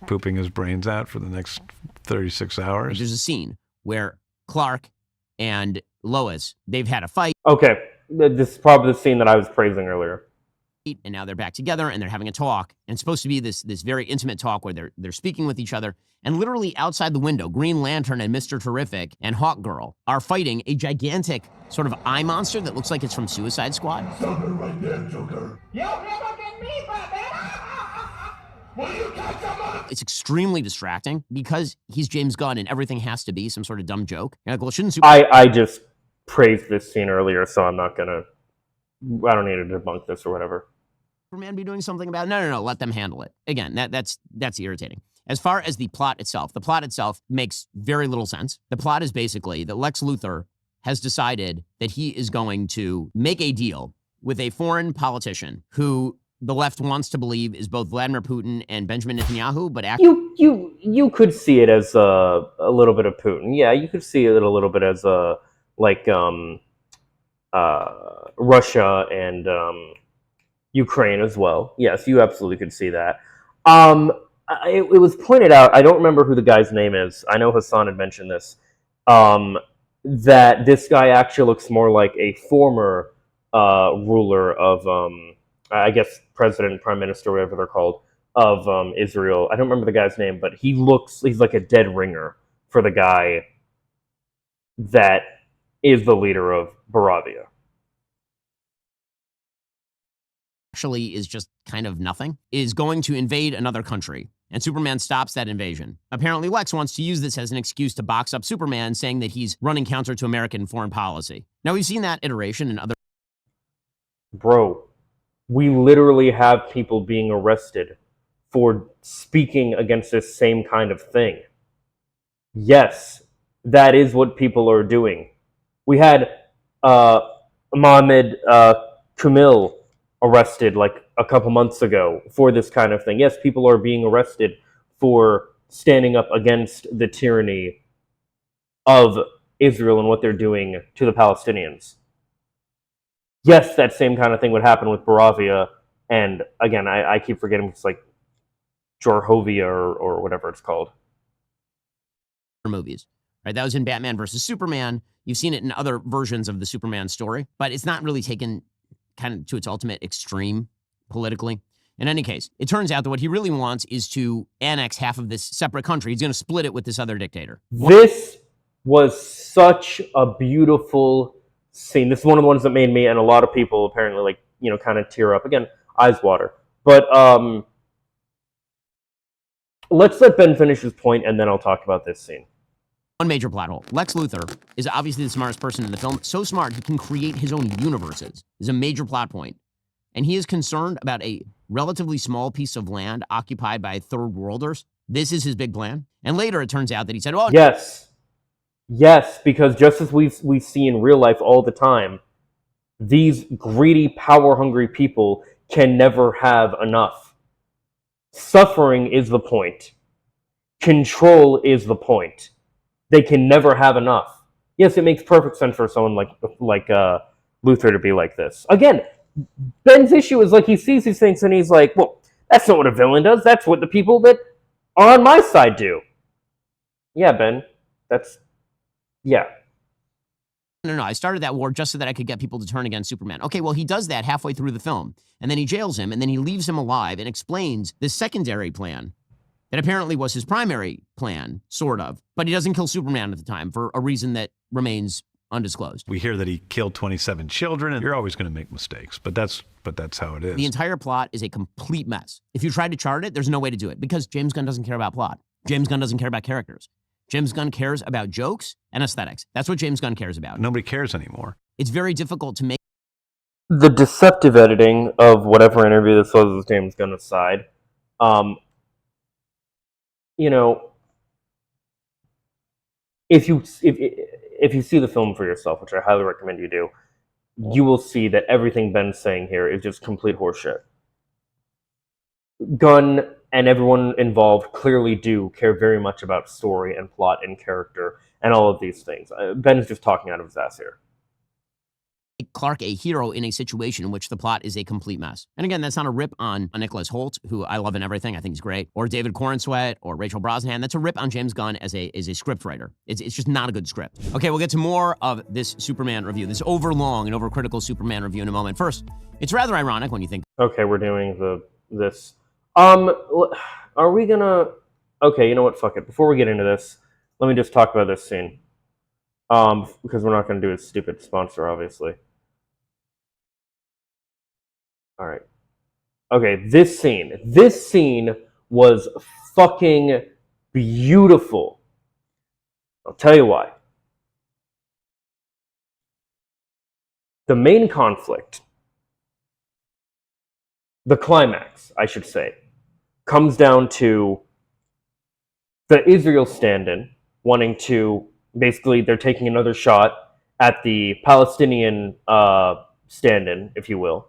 pooping his brains out for the next 36 hours. There's a scene where Clark and Lois, they've had a fight. Okay, this is probably the scene that I was praising earlier. And now they're back together and they're having a talk. And it's supposed to be this very intimate talk where they're speaking with each other. And literally outside the window, Green Lantern and Mr. Terrific and Hawk Girl are fighting a gigantic sort of eye monster that looks like it's from Suicide Squad. Stop it right there, Joker. You'll never get me, Will you catch someone? It's extremely distracting because he's James Gunn and everything has to be some sort of dumb joke. You're like, well, shouldn't Superman... I just praised this scene earlier, so I don't need to debunk this or whatever. Superman be doing something about it? No, let them handle it. Again, that's irritating. As far as the plot itself makes very little sense. The plot is basically that Lex Luthor has decided that he is going to make a deal with a foreign politician who the left wants to believe is both Vladimir Putin and Benjamin Netanyahu, but actually... You could see it as a little bit of Putin. Yeah, you could see it a little bit as Russia and Ukraine as well. Yes, you absolutely could see that. It was pointed out, I don't remember who the guy's name is. I know Hassan had mentioned this, that this guy actually looks more like a former ruler of, I guess, president, prime minister, whatever they're called, of Israel. I don't remember the guy's name, but he's like a dead ringer for the guy that is the leader of Baravia. Actually is just kind of nothing, is going to invade another country. And Superman stops that invasion. Apparently, Lex wants to use this as an excuse to box up Superman, saying that he's running counter to American foreign policy. Now, we've seen that iteration in other... Bro, we literally have people being arrested for speaking against this same kind of thing. Yes, that is what people are doing. We had Mohammed Kamil arrested like a couple months ago for this kind of thing. Yes, people are being arrested for standing up against the tyranny of Israel and what they're doing to the Palestinians. Yes, that same kind of thing would happen with Baravia, and again, I keep forgetting it's like Jorhovia or whatever it's called. Movies, right? That was in Batman versus Superman. You've seen it in other versions of the Superman story, but it's not really taken kind of to its ultimate extreme politically. In any case, it turns out that what he really wants is to annex half of this separate country. He's going to split it with this other dictator. This was such a beautiful scene. This is one of the ones that made me and a lot of people apparently like, you know, kind of tear up. Again, eyes water. But let's let Ben finish his point and then I'll talk about this scene. One major plot hole. Lex Luthor is obviously the smartest person in the film. So smart, he can create his own universes. Is a major plot point. And he is concerned about a relatively small piece of land occupied by third worlders. This is his big plan. And later it turns out that he said, oh, Yes, because just as we see in real life all the time, these greedy, power-hungry people can never have enough. Suffering is the point. Control is the point. They can never have enough. Yes, it makes perfect sense for someone like Luthor to be like this. Again, Ben's issue is like he sees these things and he's like, well, that's not what a villain does. That's what the people that are on my side do. Yeah, Ben. Yeah. No, I started that war just so that I could get people to turn against Superman. Okay, well, he does that halfway through the film, and then he jails him, and then he leaves him alive and explains the secondary plan that apparently was his primary plan, sort of, but he doesn't kill Superman at the time for a reason that remains undisclosed. We hear that he killed 27 children, and you're always going to make mistakes, but that's how it is. The entire plot is a complete mess. If you tried to chart it, there's no way to do it because James Gunn doesn't care about plot. James Gunn doesn't care about characters. James Gunn cares about jokes and aesthetics. That's what James Gunn cares about. Nobody cares anymore. It's very difficult to make The deceptive editing of whatever interview this was with James Gunn aside, you know, if you see the film for yourself, which I highly recommend you do, you will see that everything Ben's saying here is just complete horseshit. Gunn and everyone involved clearly do care very much about story and plot and character and all of these things. Ben's just talking out of his ass here. Clark a hero in a situation in which the plot is a complete mess. And again, that's not a rip on Nicholas Hoult, who I love in everything. I think he's great. Or David Corenswet or Rachel Brosnahan. That's a rip on James Gunn as a script writer. It's just not a good script. Okay, we'll get to more of this Superman review, this overlong and overcritical Superman review in a moment. First, it's rather ironic when you think. Okay, we're doing this. Are we gonna... Okay, you know what? Fuck it. Before we get into this, let me just talk about this scene. Because we're not gonna do a stupid sponsor, obviously. Alright. Okay, this scene was fucking beautiful. I'll tell you why. The main conflict, the climax, I should say, comes down to the Israel stand-in wanting to, basically, they're taking another shot at the Palestinian stand-in, if you will,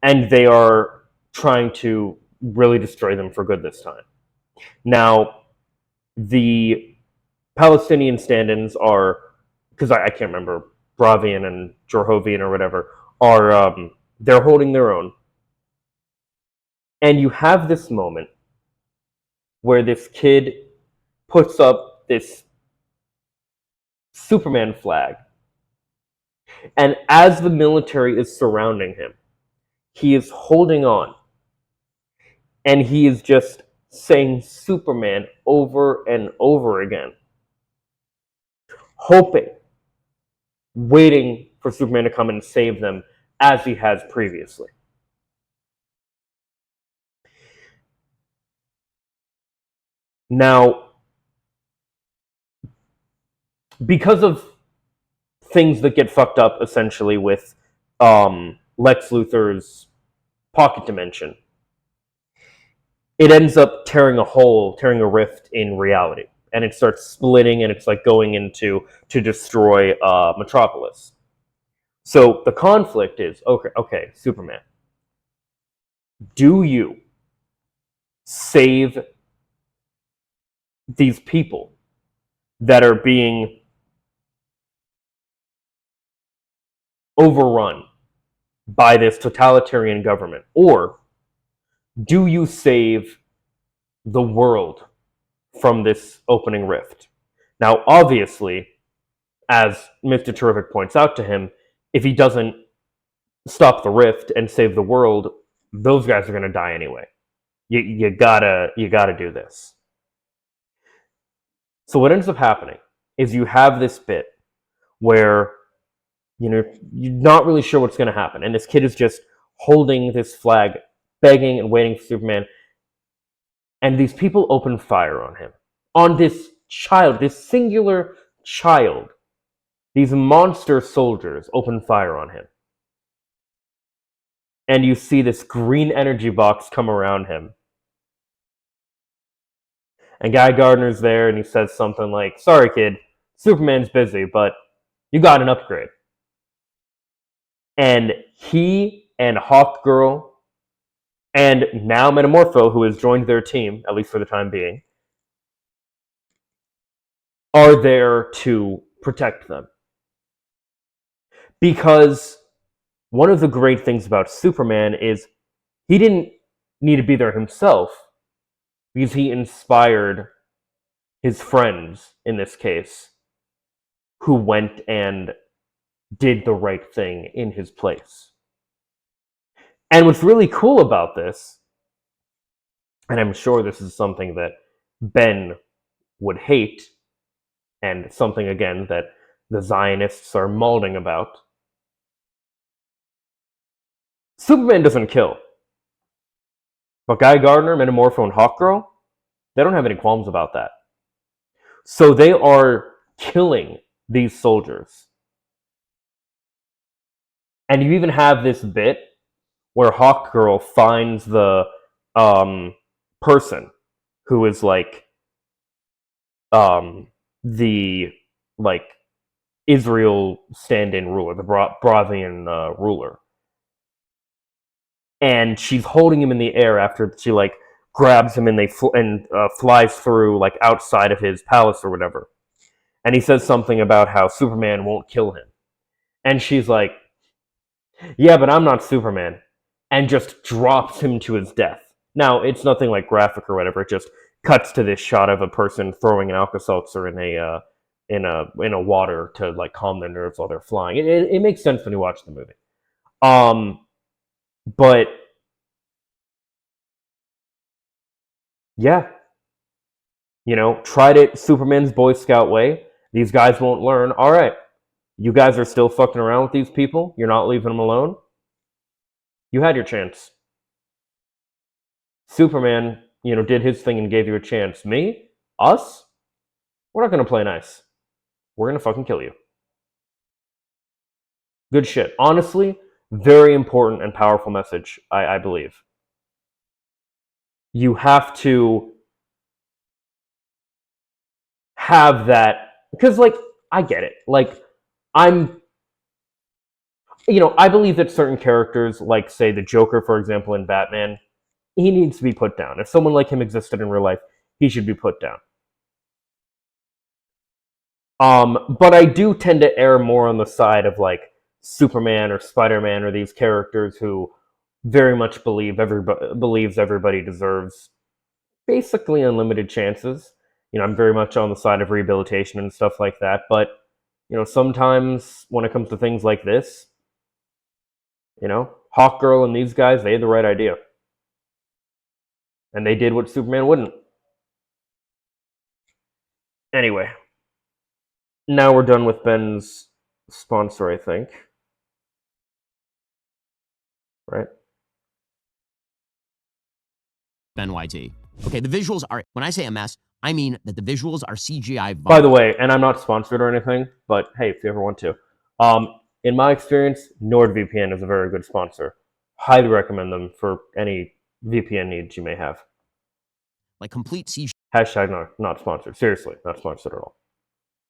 and they are trying to really destroy them for good this time. Now, the Palestinian stand-ins are, because I can't remember, Bravian and Jorhovian or whatever, are, they're holding their own. And you have this moment where this kid puts up this Superman flag. And as the military is surrounding him, he is holding on. And he is just saying Superman over and over again. Hoping, waiting for Superman to come and save them as he has previously. Now, because of things that get fucked up, essentially, with Lex Luthor's pocket dimension, it ends up tearing a rift in reality. And it starts splitting, and it's like going into to destroy Metropolis. So the conflict is, okay, Superman, do you save these people that are being overrun by this totalitarian government? Or do you save the world from this opening rift? Now, obviously, as Mr. Terrific points out to him, if he doesn't stop the rift and save the world, those guys are going to die anyway. You gotta do this. So what ends up happening is you have this bit where, you're not really sure what's going to happen. And this kid is just holding this flag, begging and waiting for Superman. And these people open fire on him. On this child, this singular child, these monster soldiers open fire on him. And you see this green energy box come around him. And Guy Gardner's there, and he says something like, "Sorry, kid, Superman's busy, but you got an upgrade." And he and Hawkgirl, and now Metamorpho, who has joined their team, at least for the time being, are there to protect them. Because one of the great things about Superman is he didn't need to be there himself, because he inspired his friends, in this case, who went and did the right thing in his place. And what's really cool about this, and I'm sure this is something that Ben would hate, and something, again, that the Zionists are mauling about, Superman doesn't kill. But Guy Gardner, Metamorpho, and Hawkgirl, they don't have any qualms about that. So they are killing these soldiers. And you even have this bit where Hawkgirl finds the person who is like the like Israel stand-in ruler, the Bravian ruler, and she's holding him in the air after she like grabs him and they flies through like outside of his palace or whatever. And he says something about how Superman won't kill him, and she's like, "Yeah, but I'm not Superman," and just drops him to his death. Now, it's nothing like graphic or whatever. It just cuts to this shot of a person throwing an Alka-Seltzer in a water to like calm their nerves while they're flying. It makes sense when you watch the movie. But yeah, tried it Superman's Boy Scout way. These guys won't learn. All right, you guys are still fucking around with these people. You're not leaving them alone. You had your chance. Superman, did his thing and gave you a chance. Me? Us? We're not going to play nice. We're going to fucking kill you. Good shit. Honestly, very important and powerful message, I believe. You have to have that, because, I get it. I believe that certain characters, like, say, the Joker, for example, in Batman, he needs to be put down. If someone like him existed in real life, he should be put down. But I do tend to err more on the side of, Superman or Spider-Man or these characters who very much believes everybody deserves basically unlimited chances. I'm very much on the side of rehabilitation and stuff like that. But, sometimes when it comes to things like this, Hawkgirl and these guys, they had the right idea. And they did what Superman wouldn't. Anyway, now we're done with Ben's sponsor, I think. Right? Ben YT. Okay, the visuals are, when I say a mess, I mean that the visuals are CGI. By the way, and I'm not sponsored or anything, but hey, if you ever want to. In my experience, NordVPN is a very good sponsor. Highly recommend them for any VPN needs you may have. Like complete CGI. Hashtag not sponsored. Seriously, not sponsored at all.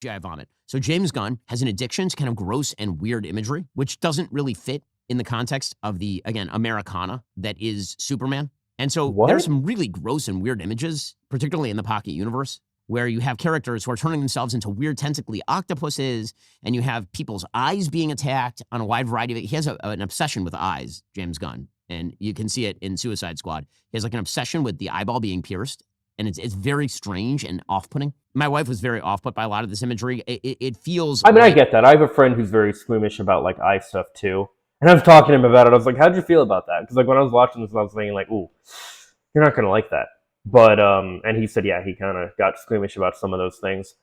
Vomit. So James Gunn has an addiction to kind of gross and weird imagery, which doesn't really fit in the context of the, again, Americana that is Superman. And so there's some really gross and weird images, particularly in the Pocket universe, where you have characters who are turning themselves into weird tentacly octopuses, and you have people's eyes being attacked on a wide variety of it. He has an obsession with eyes, James Gunn, and you can see it in Suicide Squad. He has an obsession with the eyeball being pierced, and it's very strange and off-putting. My wife was very off-put by a lot of this imagery. It feels I get that. I have a friend who's very squeamish about, eye stuff, too. And I was talking to him about it. I was like, how'd you feel about that? Because, when I was watching this, I was thinking, ooh, you're not going to like that. But, and he said, yeah, he kind of got squeamish about some of those things.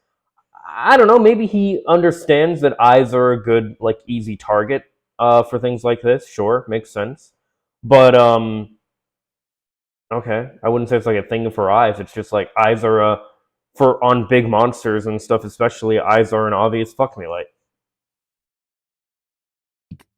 I don't know. Maybe he understands that eyes are a good, easy target for things like this. Sure, makes sense. But, okay. I wouldn't say it's a thing for eyes. It's just, eyes are a for on big monsters and stuff, especially, eyes are an obvious fuck me light.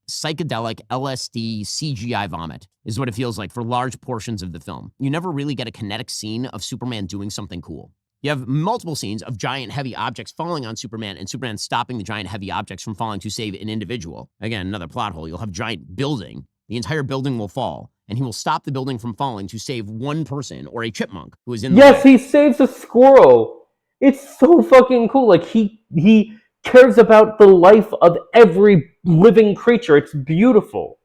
Psychedelic LSD CGI vomit is what it feels like for large portions of the film. You never really get a kinetic scene of Superman doing something cool. You have multiple scenes of giant heavy objects falling on Superman and Superman stopping the giant heavy objects from falling to save an individual. Again, another plot hole. You'll have a giant building. The entire building will fall, and he will stop the building from falling to save one person or a chipmunk who is in the Yes, way. he saves a squirrel. It's so fucking cool. Like, he cares about the life of every living creature. It's beautiful.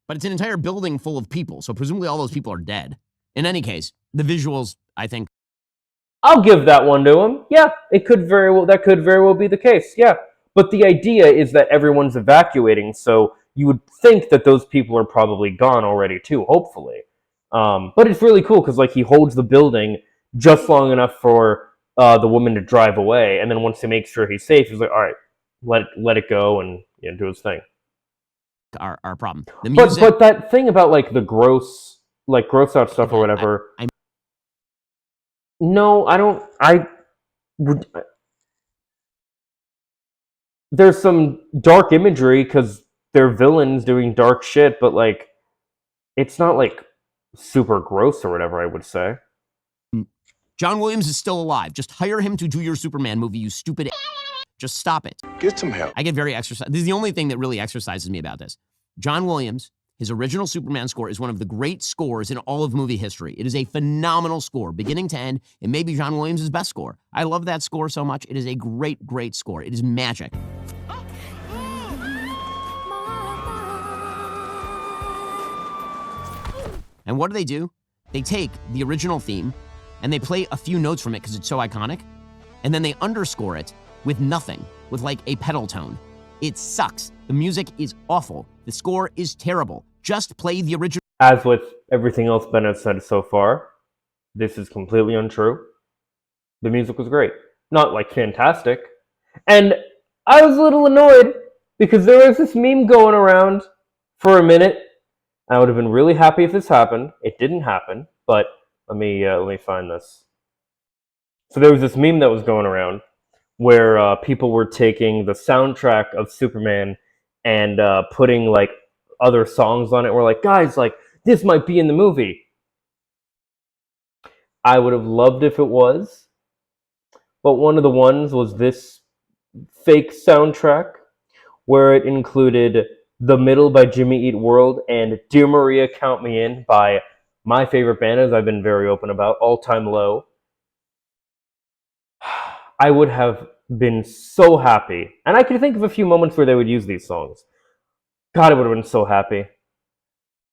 But it's an entire building full of people, so presumably all those people are dead. In any case, the visuals, I think, I'll give that one to him. Yeah, that could very well be the case. Yeah. But the idea is that everyone's evacuating, so you would think that those people are probably gone already too, hopefully. But it's really cool because, like, he holds the building just long enough for the woman to drive away, and then once he makes sure he's safe, he's like, all right, let it go and do his thing. our problem. The music, But that thing about like the gross out stuff or whatever. No, I don't. I would. There's some dark imagery because they're villains doing dark shit, but like, it's not like super gross or whatever, I would say. John Williams is still alive. Just hire him to do your Superman movie, you stupid. Just stop it. Get some help. I get very exercise. This is the only thing that really exercises me about this. John Williams, his original Superman score is one of the great scores in all of movie history. It is a phenomenal score, beginning to end. It may be John Williams' best score. I love that score so much. It is a great, great score. It is magic. And what do? They take the original theme and they play a few notes from it because it's so iconic, and then they underscore it with nothing, with like a pedal tone. It sucks. The music is awful. The score is terrible. Just play the original. As with everything else Ben has said so far, this is completely untrue. The music was great. Not like fantastic. And I was a little annoyed because there was this meme going around for a minute. I would have been really happy if this happened. It didn't happen, but let me find this. So there was this meme that was going around where people were taking the soundtrack of Superman and putting like other songs on it. We're like, guys, like this might be in the movie. I would have loved if it was, but one of the ones was this fake soundtrack where it included The Middle by Jimmy Eat World and Dear Maria Count Me In by my favorite band, as I've been very open about, All Time Low. I would have been so happy. And I could think of a few moments where they would use these songs. God, I would have been so happy.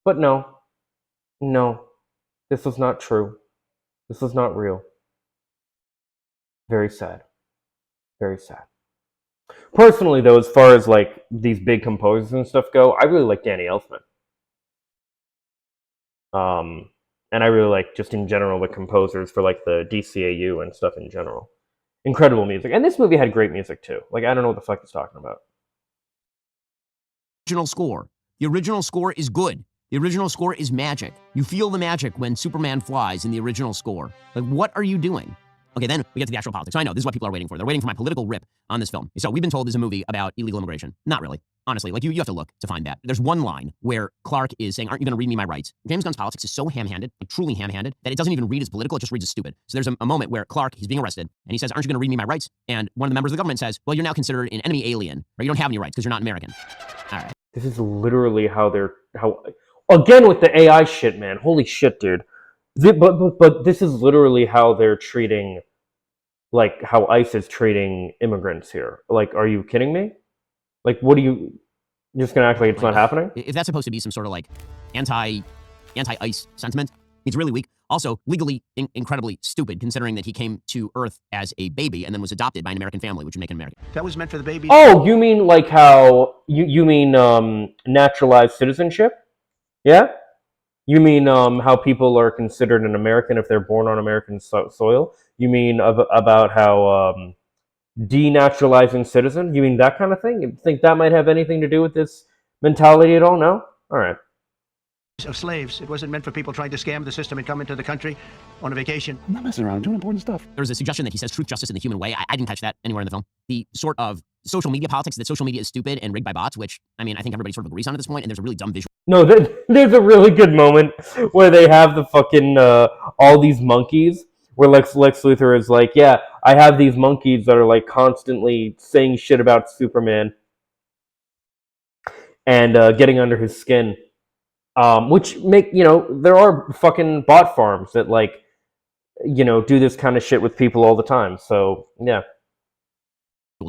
But no. No. This was not true. This was not real. Very sad. Very sad. Personally, though, as far as like these big composers and stuff go, I really like Danny Elfman. And I really like, just in general, the composers for like the DCAU and stuff in general. Incredible music. And this movie had great music too. Like, I don't know what the fuck he's talking about. Original score. The original score is good. The original score is magic. You feel the magic when Superman flies in the original score. Like, what are you doing? Okay, then we get to the actual politics. So I know this is what people are waiting for. They're waiting for my political rip on this film. So we've been told there's a movie about illegal immigration. Not really. Honestly, like you have to look to find that. There's one line where Clark is saying, aren't you going to read me my rights? James Gunn's politics is so ham-handed, like truly ham-handed, that it doesn't even read as political, it just reads as stupid. So there's a moment where Clark, he's being arrested, and he says, aren't you going to read me my rights? And one of the members of the government says, well, you're now considered an enemy alien, or you don't have any rights because you're not American. All right. This is literally how again with the AI shit, man. Holy shit, dude. But this is literally how they're treating, like how ICE is treating immigrants here. Like, are you kidding me? Like, what are you just gonna act like it's not happening? If that's supposed to be some sort of like anti-ICE sentiment, it's really weak. Also, legally incredibly stupid, considering that he came to Earth as a baby and then was adopted by an American family, which would make him American. That was meant for the baby. Oh, you mean like how you mean naturalized citizenship? Yeah? You mean how people are considered an American if they're born on American soil? You mean about how denaturalizing citizen? You mean that kind of thing? You think that might have anything to do with this mentality at all? No? All right. of slaves. It wasn't meant for people trying to scam the system and come into the country on a vacation. I'm not messing around. I'm doing important stuff. There's a suggestion that he says truth, justice, and the human way. I didn't catch that anywhere in the film. The sort of social media politics that social media is stupid and rigged by bots, which, I mean, I think everybody sort of agrees on at this point, and there's a really dumb visual. No, there's a really good moment where they have the fucking, all these monkeys, where Lex Luthor is like, yeah, I have these monkeys that are, like, constantly saying shit about Superman and getting under his skin. Which there are fucking bot farms that, like, do this kind of shit with people all the time. So, yeah.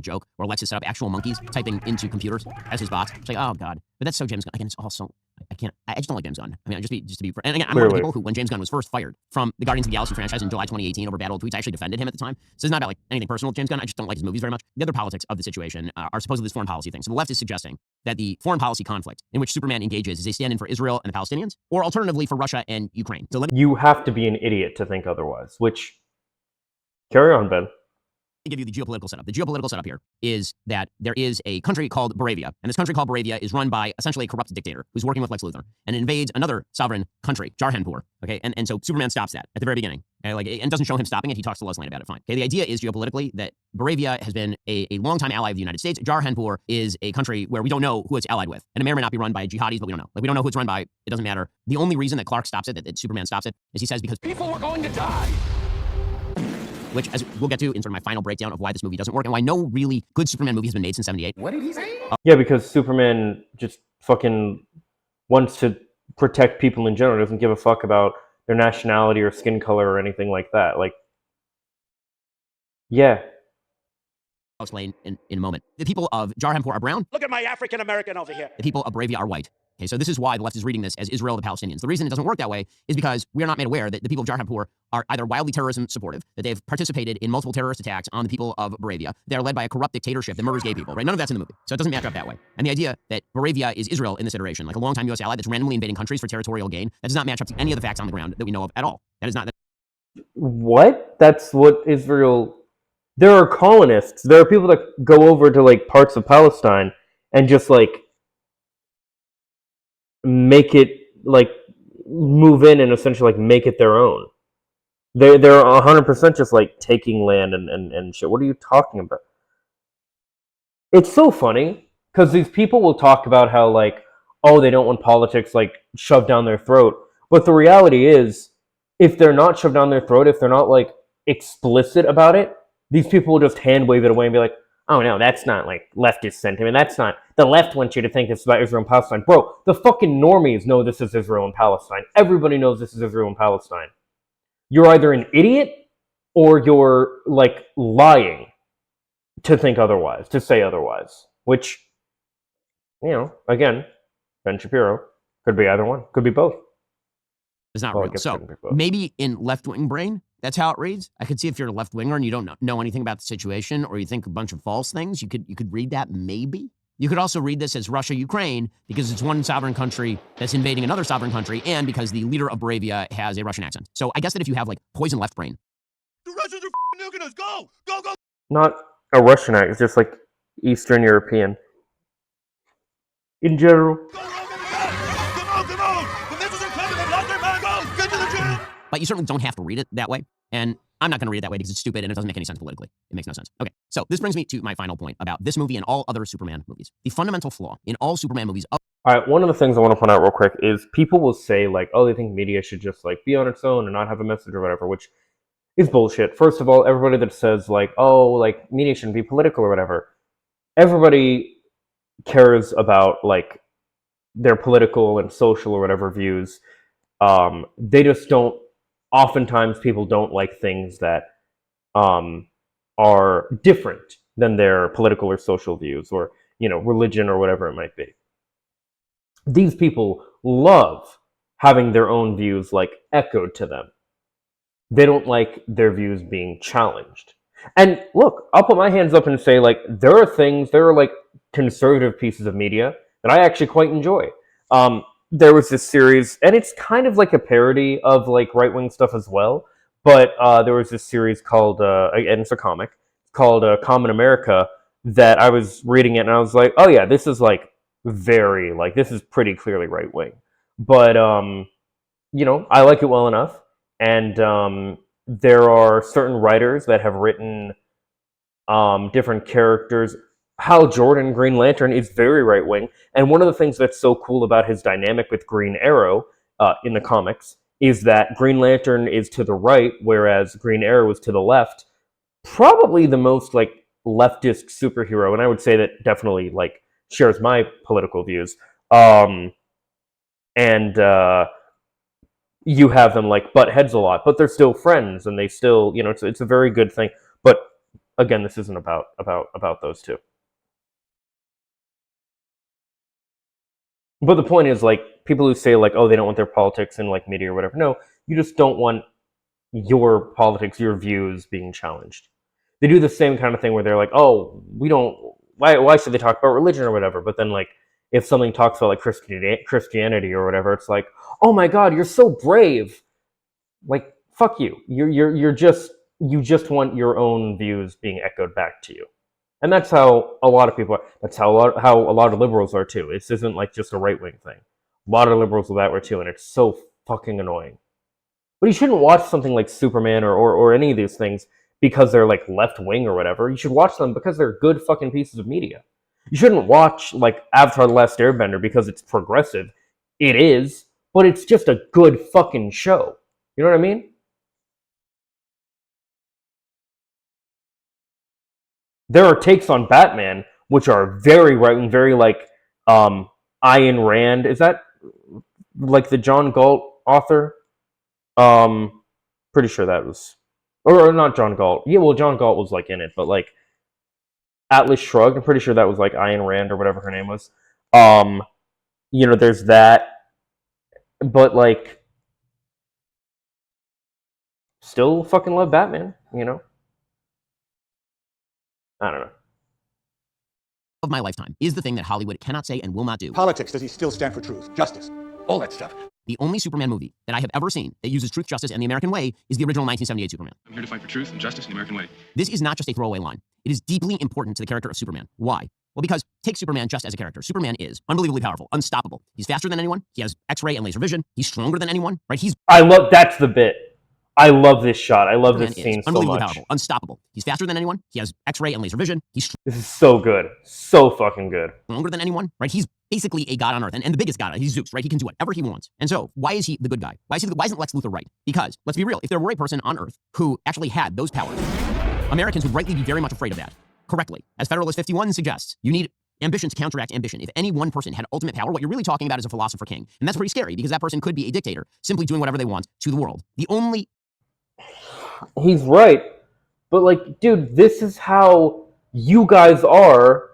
Joke where Lex has set up actual monkeys typing into computers as his bots. It's like, oh god, but that's so James Gunn. Again, it's also I just don't like James Gunn. I mean, just to be. And again, I'm one of the people who, when James Gunn was first fired from the Guardians of the Galaxy franchise in July 2018 over Battle of Tweets, I actually defended him at the time. So it's not about like anything personal with James Gunn. I just don't like his movies very much. The other politics of the situation are supposedly this foreign policy thing. So the left is suggesting that the foreign policy conflict in which Superman engages is a stand-in for Israel and the Palestinians, or alternatively for Russia and Ukraine. So you have to be an idiot to think otherwise. Which, carry on, Ben. Give you the geopolitical setup. The geopolitical setup here is that there is a country called Boravia, and this country called Boravia is run by essentially a corrupt dictator who's working with Lex Luthor and invades another sovereign country, Jarhanpur. Okay, and so Superman stops that at the very beginning. Okay, and doesn't show him stopping it. He talks to Lois Lane about it. Fine. Okay, the idea is geopolitically that Boravia has been a longtime ally of the United States. Jarhanpur is a country where we don't know who it's allied with, and it may or may not be run by jihadis, but we don't know. Like, we don't know who it's run by. It doesn't matter. The only reason that Clark stops it, that Superman stops it, is he says because people were going to die. Which, as we'll get to in sort of my final breakdown of why this movie doesn't work and why no really good Superman movie has been made since '78. What did he say? Yeah, because Superman just fucking wants to protect people in general. Doesn't give a fuck about their nationality or skin color or anything like that. Like, yeah. I'll explain in a moment. The people of Jarhanpur are brown. Look at my African American over here. The people of Boravia are white. Okay, so this is why the left is reading this as Israel the Palestinians. The reason it doesn't work that way is because we are not made aware that the people of Jarhanpur are either wildly terrorism supportive, that they've participated in multiple terrorist attacks on the people of Boravia. They are led by a corrupt dictatorship that murders gay people, right? None of that's in the movie. So it doesn't match up that way. And the idea that Boravia is Israel in this iteration, like a longtime U.S. ally that's randomly invading countries for territorial gain, that does not match up to any of the facts on the ground that we know of at all. That is not... What? That's what Israel... There are colonists. There are people that go over to, like, parts of Palestine and just, like, make it, like, move in and essentially, like, make it their own. They're 100% just, like, taking land and shit. What are you talking about? It's so funny, because these people will talk about how, like, oh, they don't want politics, like, shoved down their throat. But the reality is, if they're not shoved down their throat, if they're not, like, explicit about it, these people will just hand wave it away and be like, oh no, that's not like leftist sentiment. That's not, the left wants you to think it's about Israel and Palestine. Bro, the fucking normies know this is Israel and Palestine. Everybody knows this is Israel and Palestine. You're either an idiot or you're, like, lying to think otherwise, to say otherwise. Which, again, Ben Shapiro, could be either one. Could be both. It's not real. So maybe in left-wing brain, that's how it reads. I could see if you're a left-winger and you don't know anything about the situation, or you think a bunch of false things, you could read that maybe. You could also read this as Russia-Ukraine because it's one sovereign country that's invading another sovereign country, and because the leader of Boravia has a Russian accent. So I guess that if you have, like, poison left brain. The Russians are nuking us. Go! Go, go! Not a Russian accent, it's just, like, Eastern European. In general. Go, come on! The missiles are coming! They've lost their mind! Go! Get to the gym! But you certainly don't have to read it that way. And I'm not going to read it that way because it's stupid and it doesn't make any sense politically. It makes no sense. Okay, so this brings me to my final point about this movie and all other Superman movies. The fundamental flaw in all Superman movies... All right, one of the things I want to point out real quick is people will say, like, oh, they think media should just, like, be on its own and not have a message or whatever, which is bullshit. First of all, everybody that says, like, oh, like, media shouldn't be political or whatever, everybody cares about, like, their political and social or whatever views. They just don't... Oftentimes, people don't like things that are different than their political or social views, or, religion or whatever it might be. These people love having their own views, like, echoed to them. They don't like their views being challenged. And look, I'll put my hands up and say, like, there are, like, conservative pieces of media that I actually quite enjoy. There was this series, and it's kind of like a parody of, like, right-wing stuff as well, but there was this series called, and it's a comic, called Common America, that I was reading it, and I was like, oh yeah, this is, like, very, like, this is pretty clearly right-wing. But I like it well enough, and there are certain writers that have written different characters. Hal Jordan, Green Lantern, is very right wing, and one of the things that's so cool about his dynamic with Green Arrow in the comics is that Green Lantern is to the right, whereas Green Arrow is to the left. Probably the most like leftist superhero, and I would say that definitely like shares my political views. And you have them like butt heads a lot, but they're still friends, and they still, it's a very good thing. But again, this isn't about those two. But the point is, like, people who say like, oh, they don't want their politics in like media or whatever. No, you just don't want your politics, your views being challenged. They do the same kind of thing where they're like, oh, we don't. Why should they talk about religion or whatever? But then like, if something talks about like Christianity or whatever, it's like, oh my God, you're so brave. Like, fuck you. You just want your own views being echoed back to you. And that's how a lot of people are. That's how a lot of liberals are too. This isn't like just a right wing thing. A lot of liberals are that way too, and it's so fucking annoying. But you shouldn't watch something like Superman or any of these things because they're like left wing or whatever. You should watch them because they're good fucking pieces of media. You shouldn't watch like Avatar: The Last Airbender because it's progressive. It is, but it's just a good fucking show. You know what I mean? There are takes on Batman which are very right and very like Ayn Rand. Is that like the John Galt author? Pretty sure that was, or not John Galt. Yeah, well, John Galt was like in it, but like Atlas Shrugged. I'm pretty sure that was like Ayn Rand or whatever her name was. Um, there's that, but like, still fucking love Batman. I don't know. Of my lifetime is the thing that Hollywood cannot say and will not do. Politics, does he still stand for truth, justice, all that stuff? The only Superman movie that I have ever seen that uses truth, justice, and the American way is the original 1978 Superman. I'm here to fight for truth and justice in the American way. This is not just a throwaway line. It is deeply important to the character of Superman. Why? Well, because take Superman just as a character. Superman is unbelievably powerful, unstoppable. He's faster than anyone. He has X-ray and laser vision. He's stronger than anyone, right? That's the bit. I love this shot. I love this scene so unbelievably much. Powerful, unstoppable. He's faster than anyone. He has X-ray and laser vision. He's This is so good. So fucking good. stronger than anyone, right? He's basically a god on Earth, and the biggest god. He's Zeus, right? He can do whatever he wants. And so, why is he the good guy? Why isn't Lex Luthor right? Because, let's be real, if there were a person on Earth who actually had those powers, Americans would rightly be very much afraid of that. Correctly. As Federalist 51 suggests, you need ambition to counteract ambition. If any one person had ultimate power, what you're really talking about is a philosopher king. And that's pretty scary, because that person could be a dictator, simply doing whatever they want to the world. He's right. But like, dude, this is how you guys are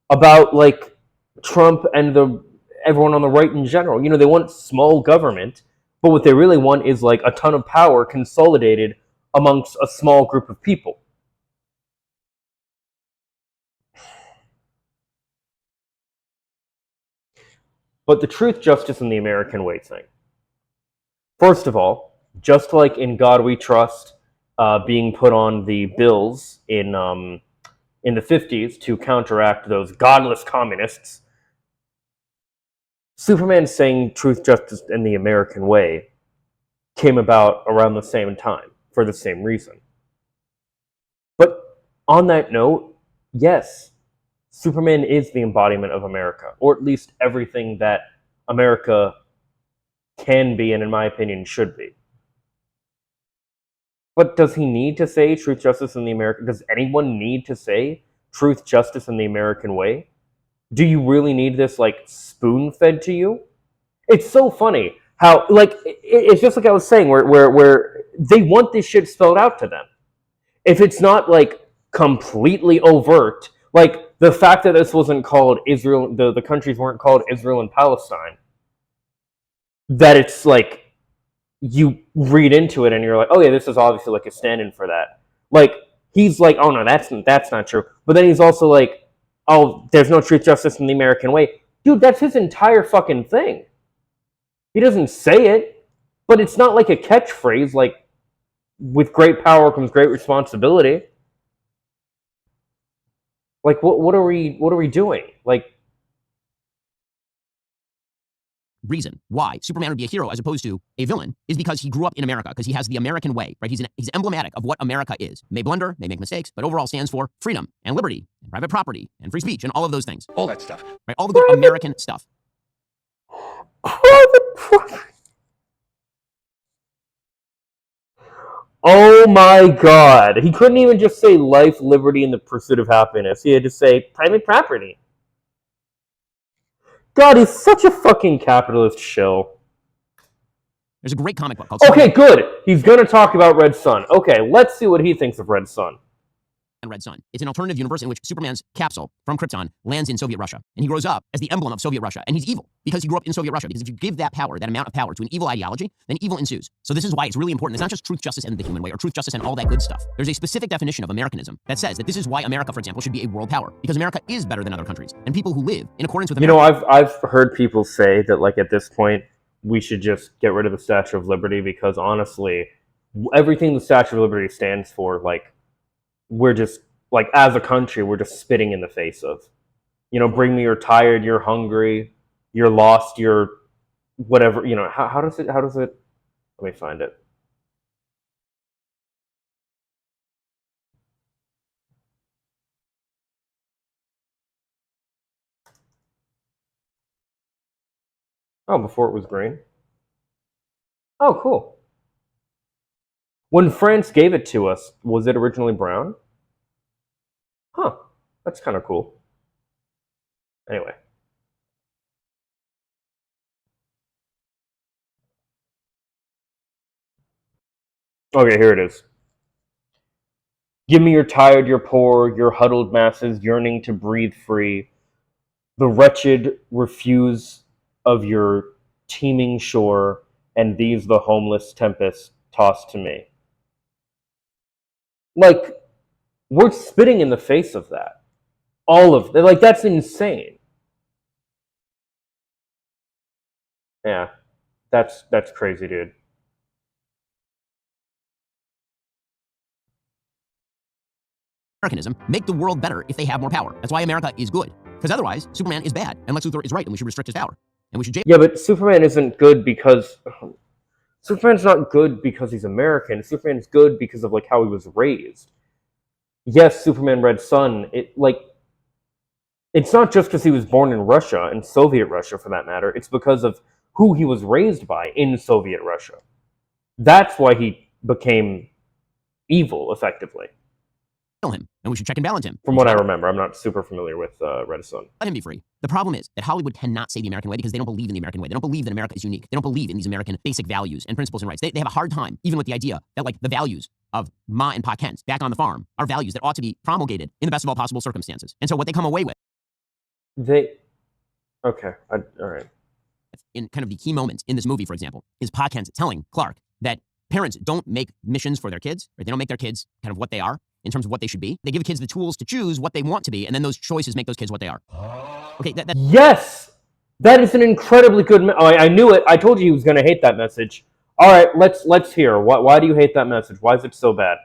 about like Trump and everyone on the right in general. They want small government, but what they really want is like a ton of power consolidated amongst a small group of people. But the truth, justice, and the American way thing. First of all, just like in God We Trust, being put on the bills in the 50s to counteract those godless communists, Superman saying truth, justice, and the American way came about around the same time for the same reason. But on that note, yes, Superman is the embodiment of America, or at least everything that America can be, and in my opinion, should be. But does he need to say truth, justice, and the American? Does anyone need to say truth, justice, and the American way? Do you really need this like spoon-fed to you? It's so funny how like it's just like I was saying, where they want this shit spelled out to them. If it's not like completely overt, like the fact that this wasn't called Israel, the countries weren't called Israel and Palestine, that it's like you read into it and you're like, oh yeah, this is obviously like a stand-in for that. Like he's like, oh no, that's not true. But then he's also like, oh, there's no truth, justice, in the American way. Dude, that's his entire fucking thing. He doesn't say it, but it's not like a catchphrase like with great power comes great responsibility. Like what are we doing? Like reason why Superman would be a hero as opposed to a villain is because he grew up in America, because he has the American way, right? He's emblematic of what America is. May blunder, may make mistakes, but overall stands for freedom and liberty and private property and free speech and all of those things. All that stuff. Right? All the good American stuff. Oh my god. He couldn't even just say life, liberty, and the pursuit of happiness. He had to say private property. God, he's such a fucking capitalist shill. There's a great comic book called Okay, good. He's gonna talk about Red Sun. Okay, let's see what he thinks of Red Sun. Red Sun. It's an alternative universe in which Superman's capsule from Krypton lands in Soviet Russia. And he grows up as the emblem of Soviet Russia. And he's evil because he grew up in Soviet Russia. Because if you give that power, that amount of power to an evil ideology, then evil ensues. So this is why it's really important. It's not just truth, justice, and the human way, or truth, justice, and all that good stuff. There's a specific definition of Americanism that says that this is why America, for example, should be a world power. Because America is better than other countries. And people who live in accordance with America... You know, I've heard people say that, like, at this point, we should just get rid of the Statue of Liberty because, honestly, everything the Statue of Liberty stands for, like, we're just... like, as a country, we're just spitting in the face of. You know, bring me, you're tired, you're hungry, you're lost, you're whatever, you know, how does it, let me find it. Oh, before it was green? Oh, cool. When France gave it to us, was it originally brown? Huh, that's kind of cool. Anyway. Okay, here it is. Give me your tired, your poor, your huddled masses yearning to breathe free. The wretched refuse of your teeming shore, and these the homeless tempest tossed to me. Like, we're spitting in the face of that. All of it. Like, that's insane. Yeah, that's crazy, dude. Americanism make the world better if they have more power. That's why America is good. Because otherwise, Superman is bad, and Lex Luthor is right, and we should restrict his power. And we should... Yeah, but Superman isn't good because... Superman's not good because he's American. Superman's good because of, like, how he was raised. Yes, Superman Red Sun, it's not just because he was born in Russia, in Soviet Russia for that matter. It's because of who he was raised by in Soviet Russia. That's why he became evil, effectively. Him, and we should check and balance him. From what I remember, I'm not super familiar with Red Sun. Let him be free. The problem is that Hollywood cannot say the American way because they don't believe in the American way. They don't believe that America is unique. They don't believe in these American basic values and principles and rights. They have a hard time, even with the idea that, like, the values of Ma and Pa Kent back on the farm are values that ought to be promulgated in the best of all possible circumstances. And so what they come away with... Okay, all right. In kind of the key moments in this movie, for example, is Pa Kent telling Clark that parents don't make missions for their kids, or they don't make their kids kind of what they are in terms of what they should be. They give kids the tools to choose what they want to be, and then those choices make those kids what they are. Okay, Yes! That is an incredibly good... I knew it. I told you he was going to hate that message. All right, let's hear. Why do you hate that message? Why is it so bad?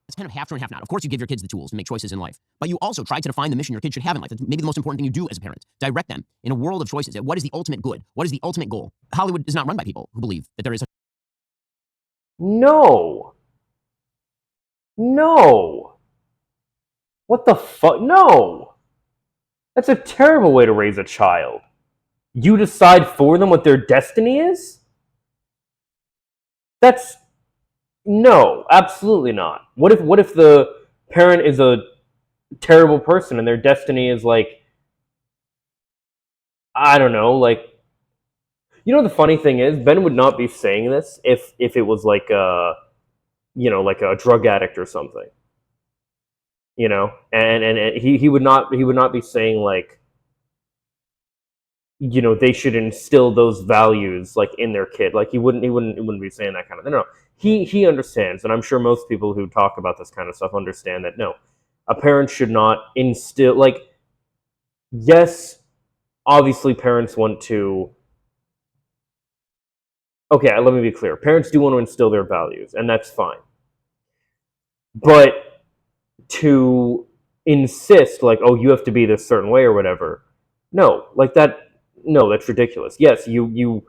It's kind of half true and half not. Of course, you give your kids the tools to make choices in life, but you also try to define the mission your kids should have in life. That's maybe the most important thing you do as a parent. Direct them in a world of choices. What is the ultimate good? What is the ultimate goal? Hollywood is not run by people who believe that there is a... No. What the fuck? No. That's a terrible way to raise a child. You decide for them what their destiny is? That's... No, absolutely not. What if the parent is a terrible person and their destiny is, like, I don't know, like, you know, the funny thing is, Ben would not be saying this if it was like a, you know, like a drug addict or something. You know, and he would not be saying, like, you know, they should instill those values, like, in their kid. Like, he wouldn't be saying that kind of thing. No. He understands, and I'm sure most people who talk about this kind of stuff understand that, no, a parent should not instill, like, yes, obviously parents want to... Okay, let me be clear. Parents do want to instill their values, and that's fine. But to insist, like, oh, you have to be this certain way or whatever, no, like that, no, that's ridiculous. Yes, you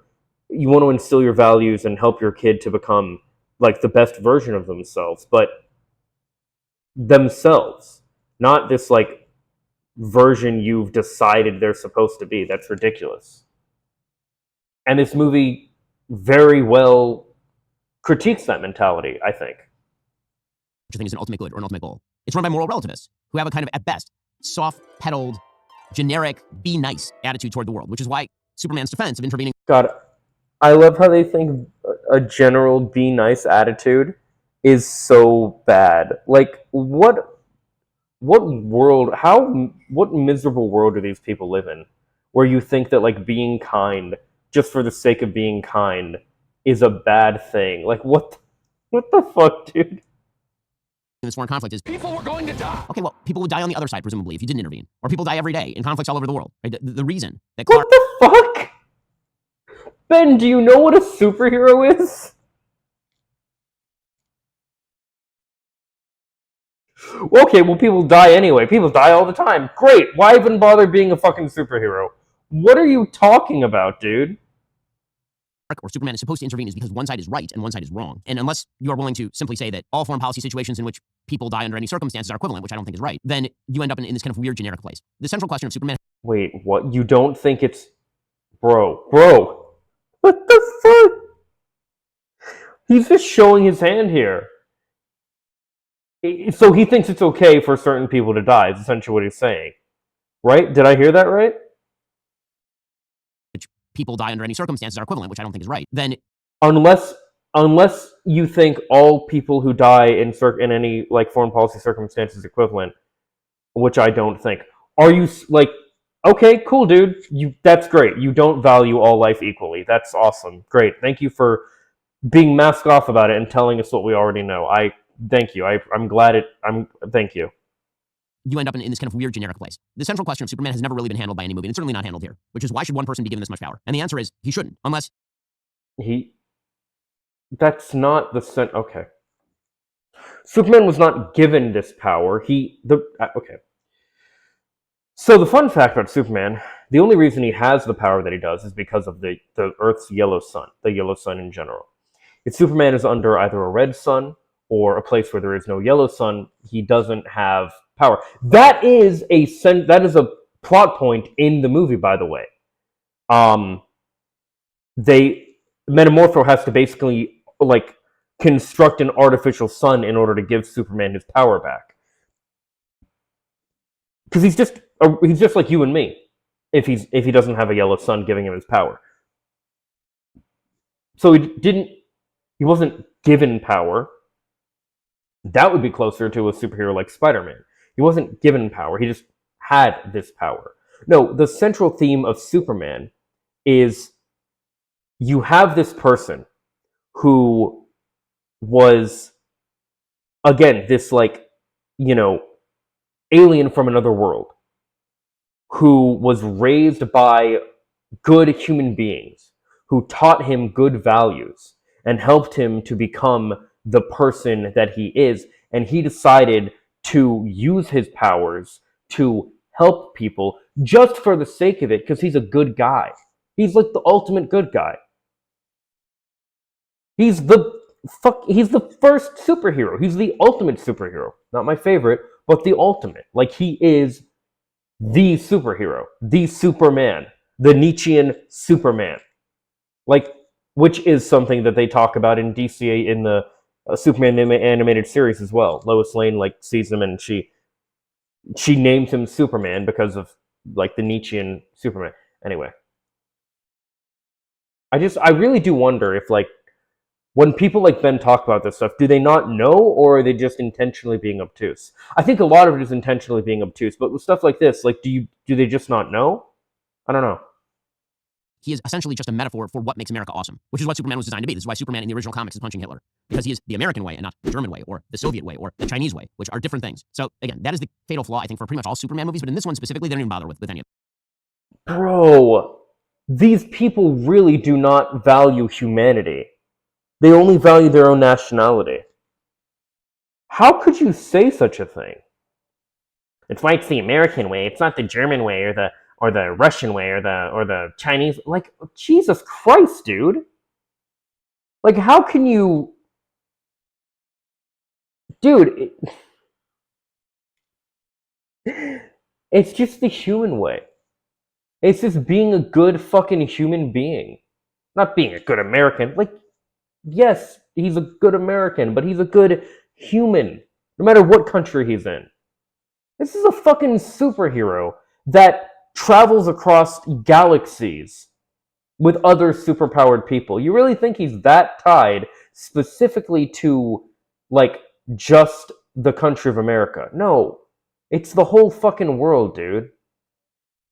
you want to instill your values and help your kid to become like the best version of themselves, but themselves, not this like version you've decided they're supposed to be. That's ridiculous. And this movie very well critiques that mentality, I think. Which I think is an ultimate good or an ultimate goal. It's run by moral relativists who have a kind of, at best, soft-pedaled, generic, be nice attitude toward the world, which is why Superman's defense of intervening. God, I love how they think a general be nice attitude is so bad. Like, what world, what miserable world do these people live in where you think that, like, being kind just for the sake of being kind is a bad thing? Like, what the fuck, dude? This foreign conflict is People were going to die. okay. Well, people would die on the other side, presumably, if you didn't intervene, or people die every day in conflicts all over the world. Right? The reason that Clark. What the fuck? Ben, do you know what a superhero is? Okay, well, people die anyway. People die all the time. Great. Why even bother being a fucking superhero? What are you talking about, dude? Or Superman is supposed to intervene is because one side is right and one side is wrong. And unless you are willing to simply say that all foreign policy situations in which people die under any circumstances are equivalent, which I don't think is right, then you end up in this kind of weird generic place. The central question of Superman. Wait, what? You don't think it's... Bro. What the fuck? He's just showing his hand here. So he thinks it's okay for certain people to die, is essentially what he's saying. Right? Did I hear that right? Which people die under any circumstances are equivalent, which I don't think is right, then Unless you think all people who die in any like foreign policy circumstances equivalent, which I don't think. Are you like, okay, cool, dude. That's great. You don't value all life equally. That's awesome. Great. Thank you for being masked off about it and telling us what we already know. Thank you. I'm glad thank you. You end up in this kind of weird generic place. The central question of Superman has never really been handled by any movie, and it's certainly not handled here, which is why should one person be given this much power? And the answer is he shouldn't, unless that's not the okay. Superman was not given this power. Okay. So the fun fact about Superman, the only reason he has the power that he does is because of the Earth's yellow sun, the yellow sun in general. If Superman is under either a red sun or a place where there is no yellow sun, he doesn't have power. That is a plot point in the movie, by the way. Metamorpho has to basically like construct an artificial sun in order to give Superman his power back. Because he's just like you and me. If he doesn't have a yellow sun giving him his power. So he wasn't given power. That would be closer to a superhero like Spider-Man. He wasn't given power. He just had this power. No, the central theme of Superman is you have this person who was, again, this like, alien from another world who was raised by good human beings who taught him good values and helped him to become the person that he is, and he decided to use his powers to help people just for the sake of it because he's a good guy. He's like the ultimate good guy. He's the first superhero. He's the ultimate superhero. Not my favorite, but the ultimate. Like, he is the superhero, the Superman, the Nietzschean Superman. Like, which is something that they talk about in DCA in the Superman animated series as well. Lois Lane sees him and she named him Superman because of like the Nietzschean Superman. Anyway, I really do wonder if when people like Ben talk about this stuff, do they not know, or are they just intentionally being obtuse? I think a lot of it is intentionally being obtuse, but with stuff like this, do they just not know? I don't know. He is essentially just a metaphor for what makes America awesome, which is what Superman was designed to be. This is why Superman in the original comics is punching Hitler, because he is the American way and not the German way or the Soviet way or the Chinese way, which are different things. So again, that is the fatal flaw, I think, for pretty much all Superman movies, but in this one specifically, they don't even bother with any of it. Bro, these people really do not value humanity. They only value their own nationality. How could you say such a thing? It's the American way. It's not the German way the Russian way, or the Chinese. Like, Jesus Christ, dude. Like, how can you, dude? It's just the human way. It's just being a good fucking human being, not being a good American. Like, yes, he's a good American, but he's a good human, no matter what country he's in. This is a fucking superhero that travels across galaxies with other superpowered people. You really think he's that tied specifically to, like, just the country of America? No. It's the whole fucking world, dude.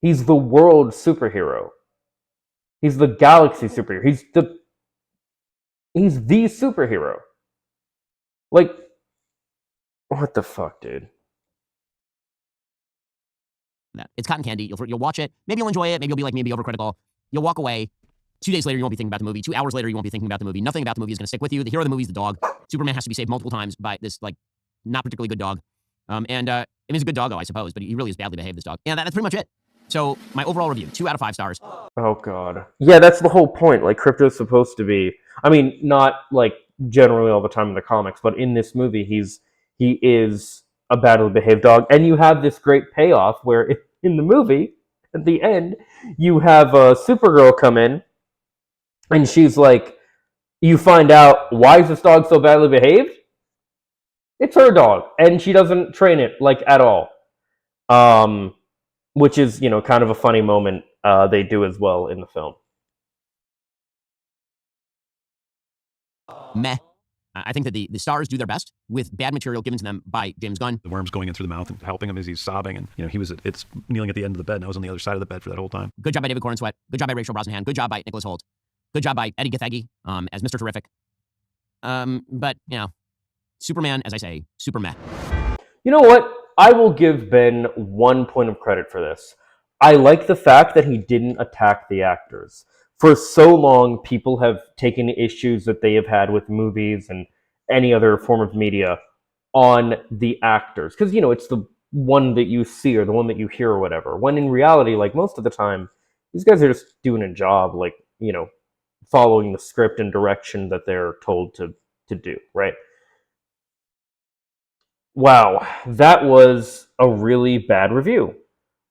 He's the world superhero. He's the galaxy superhero. He's the superhero. Like, what the fuck, dude? It's cotton candy. You'll watch it. Maybe you'll enjoy it. Maybe you'll be like maybe overcritical. You'll walk away. 2 days later, you won't be thinking about the movie. 2 hours later, you won't be thinking about the movie. Nothing about the movie is going to stick with you. The hero of the movie is the dog. Superman has to be saved multiple times by this, like, not particularly good dog. I mean, he's a good doggo, I suppose, but he really is badly behaved, this dog. And that's pretty much it. So, my overall review, 2 out of 5 stars. Oh, God. Yeah, that's the whole point. Like, Crypto's supposed to be... I mean, not, like, generally all the time in the comics, but in this movie, he is a badly behaved dog. And you have this great payoff where, in the movie, at the end, you have Supergirl come in, and she's like, you find out, why is this dog so badly behaved? It's her dog, and she doesn't train it, like, at all. Which is, you know, kind of a funny moment they do as well in the film. Meh. I think that the stars do their best with bad material given to them by James Gunn. The worm's going in through the mouth and helping him as he's sobbing. And, you know, it's kneeling at the end of the bed, and I was on the other side of the bed for that whole time. Good job by David Corenswet. Good job by Rachel Brosnahan. Good job by Nicholas Hoult. Good job by Eddie Gathegi as Mr. Terrific. But, you know, Superman, as I say, super meh. You know what? I will give Ben 1 point of credit for this. I like the fact that he didn't attack the actors. For so long, people have taken issues that they have had with movies and any other form of media on the actors. Because, you know, it's the one that you see or the one that you hear or whatever. When in reality, like, most of the time, these guys are just doing a job, like, you know, following the script and direction that they're told to do, right? Wow, that was a really bad review.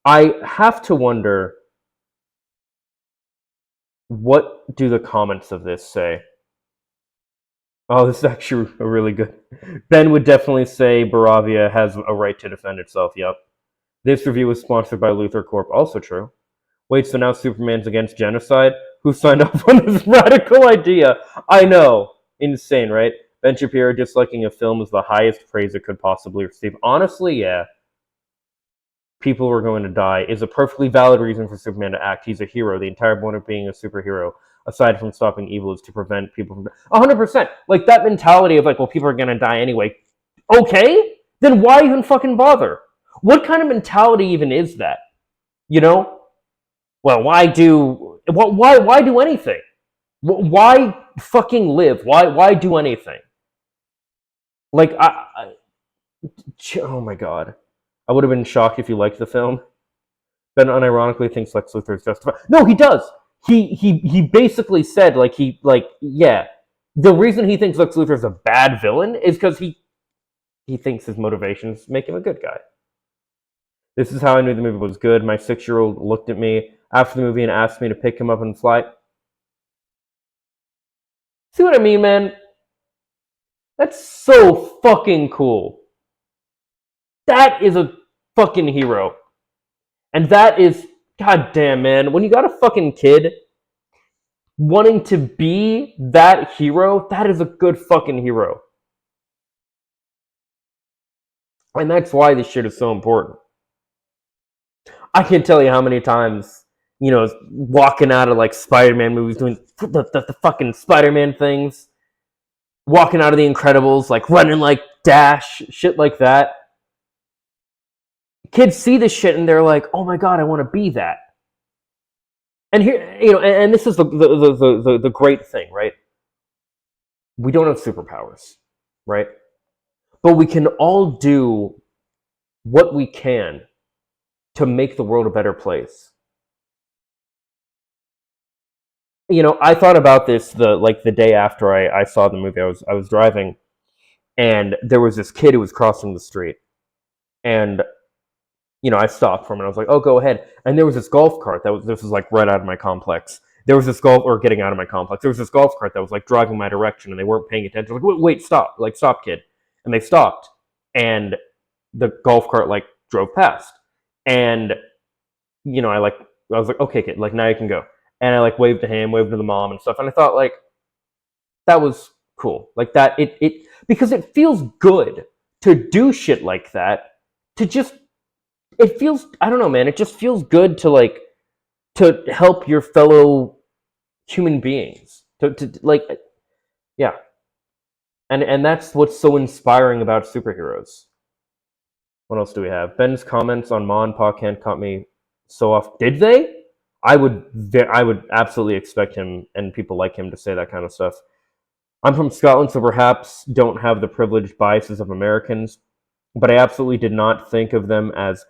I have to wonder, what do the comments of this say? Oh, this is actually a really good... Ben would definitely say Baravia has a right to defend itself, yep. This review was sponsored by Luthor Corp, also true. Wait, so now Superman's against genocide? Who signed up on this radical idea? I know. Insane, right? Ben Shapiro disliking a film is the highest praise it could possibly receive. Honestly, yeah. People were going to die is a perfectly valid reason for Superman to act. He's a hero. The entire point of being a superhero, aside from stopping evil, is to prevent people from... 100%! Like, that mentality of, like, well, people are going to die anyway. Okay? Then why even fucking bother? What kind of mentality even is that? You know? Well, why do anything? Why fucking live? Why do anything? Like, oh my god. I would have been shocked if you liked the film. Ben unironically thinks Lex Luthor is justified. No, he does. He basically said, yeah. The reason he thinks Lex Luthor is a bad villain is because he thinks his motivations make him a good guy. This is how I knew the movie was good. My 6-year-old looked at me after the movie and asked me to pick him up and fly. See what I mean, man? That's so fucking cool. That is a fucking hero. And that is, goddamn, man, when you got a fucking kid wanting to be that hero, that is a good fucking hero. And that's why this shit is so important. I can't tell you how many times, you know, walking out of, like, Spider-Man movies, doing the fucking Spider-Man things, walking out of The Incredibles, like, running like Dash, shit like that. Kids see this shit and they're like, oh my god, I want to be that. And here, you know, and this is the great thing, right? We don't have superpowers, right? But we can all do what we can to make the world a better place. I thought about this the day after I saw the movie. I was driving, and there was this kid who was crossing the street, and I stopped for him and I was like, "Oh, go ahead." And there was this golf cart this was like right out of my complex. There was this golf or getting out of my complex. There was this golf cart that was like driving my direction, and they weren't paying attention. Like, wait, stop! Like, stop, kid! And they stopped, and the golf cart like drove past, and I was like, "Okay, kid, like now you can go." And I like waved to him, waved to the mom and stuff, and I thought like that was cool, like that it because it feels good to do shit like that. To just it feels I don't know, man. It just feels good to help your fellow human beings. To like yeah, and that's what's so inspiring about superheroes. What else do we have? Ben's comments on Ma and Pa Kent caught me so off. Did they? I would absolutely expect him and people like him to say that kind of stuff. I'm from Scotland, so perhaps don't have the privileged biases of Americans, but I absolutely did not think of them as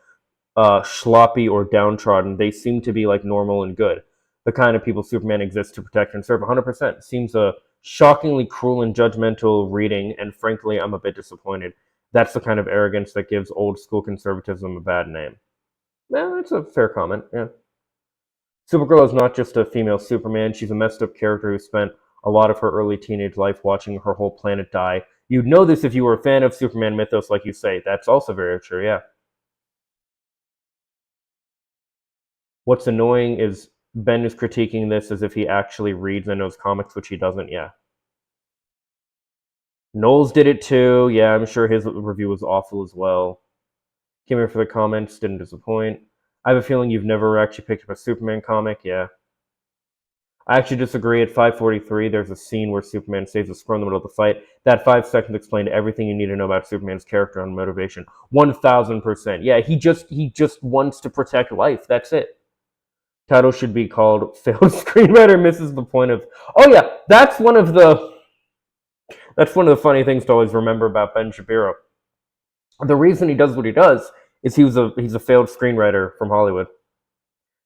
sloppy or downtrodden. They seem to be like normal and good. The kind of people Superman exists to protect and serve. 100% seems a shockingly cruel and judgmental reading, and frankly, I'm a bit disappointed. That's the kind of arrogance that gives old school conservatism a bad name. That's a fair comment. Yeah. Supergirl is not just a female Superman. She's a messed up character who spent a lot of her early teenage life watching her whole planet die. You'd know this if you were a fan of Superman mythos, like you say. That's also very true, yeah. What's annoying is Ben is critiquing this as if he actually reads and knows comics, which he doesn't, yeah. Knowles did it too. Yeah, I'm sure his review was awful as well. Came here for the comments, didn't disappoint. I have a feeling you've never actually picked up a Superman comic, yeah. I actually disagree. At 5:43, there's a scene where Superman saves a squirrel in the middle of the fight. That 5 seconds explained everything you need to know about Superman's character and motivation. 1,000%. Yeah, he just wants to protect life. That's it. Title should be called "Failed Screenwriter Misses the Point of." Oh yeah, that's one of the funny things to always remember about Ben Shapiro. The reason he does what he does is he's a failed screenwriter from Hollywood.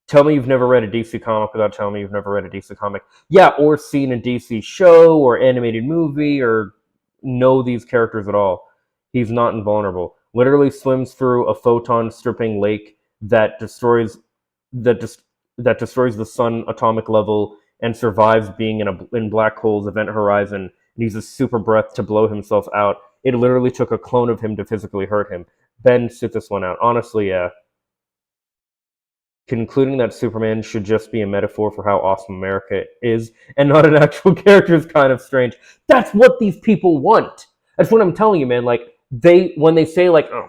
Tell me you've never read a DC comic without telling me you've never read a DC comic. Yeah, or seen a DC show or animated movie or know these characters at all. He's not invulnerable. Literally swims through a photon stripping lake that destroys that dis- that destroys the sun atomic level and survives being in black hole's event horizon and uses super breath to blow himself out. It literally took a clone of him to physically hurt him. Ben, sit this one out. Honestly, yeah. Concluding that Superman should just be a metaphor for how awesome America is and not an actual character is kind of strange. That's what these people want. That's what I'm telling you, man. Like, when they say, like, oh,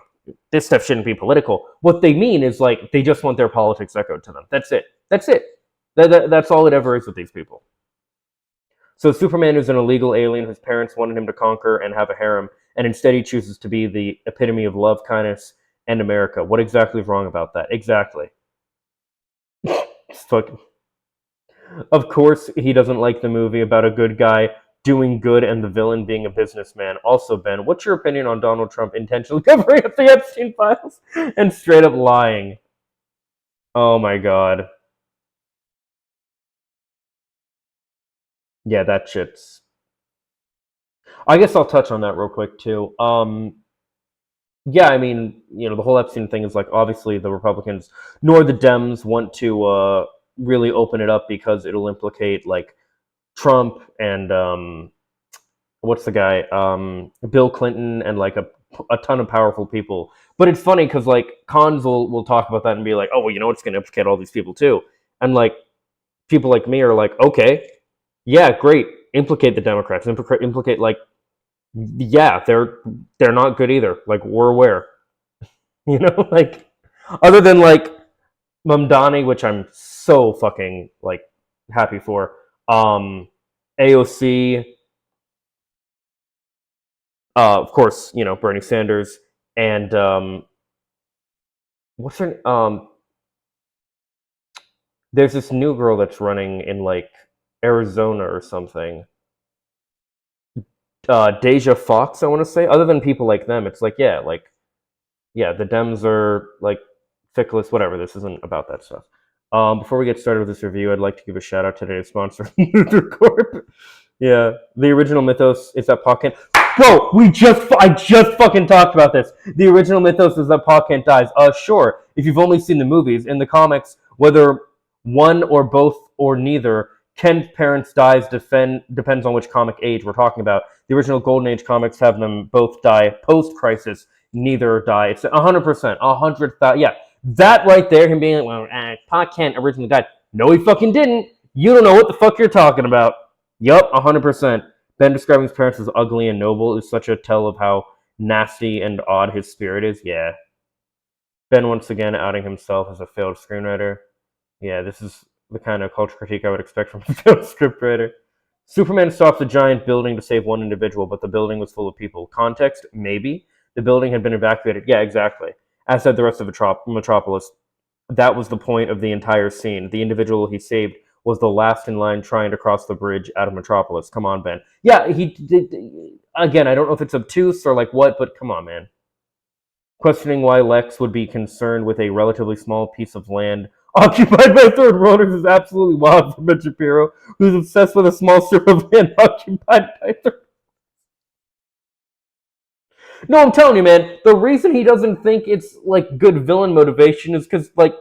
this stuff shouldn't be political, what they mean is, like, they just want their politics echoed to them. That's it. That's it. That's all it ever is with these people. So Superman is an illegal alien whose parents wanted him to conquer and have a harem, and instead he chooses to be the epitome of love, kindness, and America. What exactly is wrong about that? Exactly. Fuck. Of course, he doesn't like the movie about a good guy doing good and the villain being a businessman. Also, Ben, what's your opinion on Donald Trump intentionally covering up the Epstein files and straight up lying? Oh my god. Yeah, that shit's. I guess I'll touch on that real quick too. Yeah, I mean, the whole Epstein thing is like obviously the Republicans nor the Dems want to really open it up because it'll implicate like Trump and what's the guy, Bill Clinton and like a ton of powerful people. But it's funny because like cons will talk about that and be like, oh well, it's going to implicate all these people too, and like people like me are like, okay, yeah, great, implicate the Democrats, implicate like, yeah, they're not good either. Like we're aware, like other than like Mamdani, which I'm so fucking like happy for. AOC, of course, Bernie Sanders, and what's her? There's this new girl that's running in like Arizona or something. Deja Fox, I want to say. Other than people like them, it's like yeah, the Dems are like fickless. Whatever. This isn't about that stuff. Before we get started with this review, I'd like to give a shout out to today's sponsor, Corp. Yeah, the original mythos is that Pa Kent. Bro, I just fucking talked about this. The original mythos is that Pa Kent dies. Sure, if you've only seen the movies, in the comics, whether one or both or neither, Kent's parents dies depends on which comic age we're talking about. The original Golden Age comics have them both die post-crisis, neither die. It's 100%, 100,000, yeah. That right there, him being like, well, Pa Kent originally died. No, he fucking didn't. You don't know what the fuck you're talking about. Yup, 100%. Ben describing his parents as ugly and noble is such a tell of how nasty and odd his spirit is. Yeah. Ben once again outing himself as a failed screenwriter. Yeah, this is the kind of culture critique I would expect from a failed scriptwriter. Superman stops a giant building to save one individual, but the building was full of people. Context? Maybe. The building had been evacuated. Yeah, exactly. As said the rest of Metropolis. That was the point of the entire scene. The individual he saved was the last in line trying to cross the bridge out of Metropolis. Come on, Ben. Yeah, he did. Again, I don't know if it's obtuse or like what, but come on, man. Questioning why Lex would be concerned with a relatively small piece of land occupied by third worlders is absolutely wild for Ben Shapiro, who's obsessed with a small strip of land occupied by third. No, I'm telling you, man, the reason he doesn't think it's, like, good villain motivation is because, like,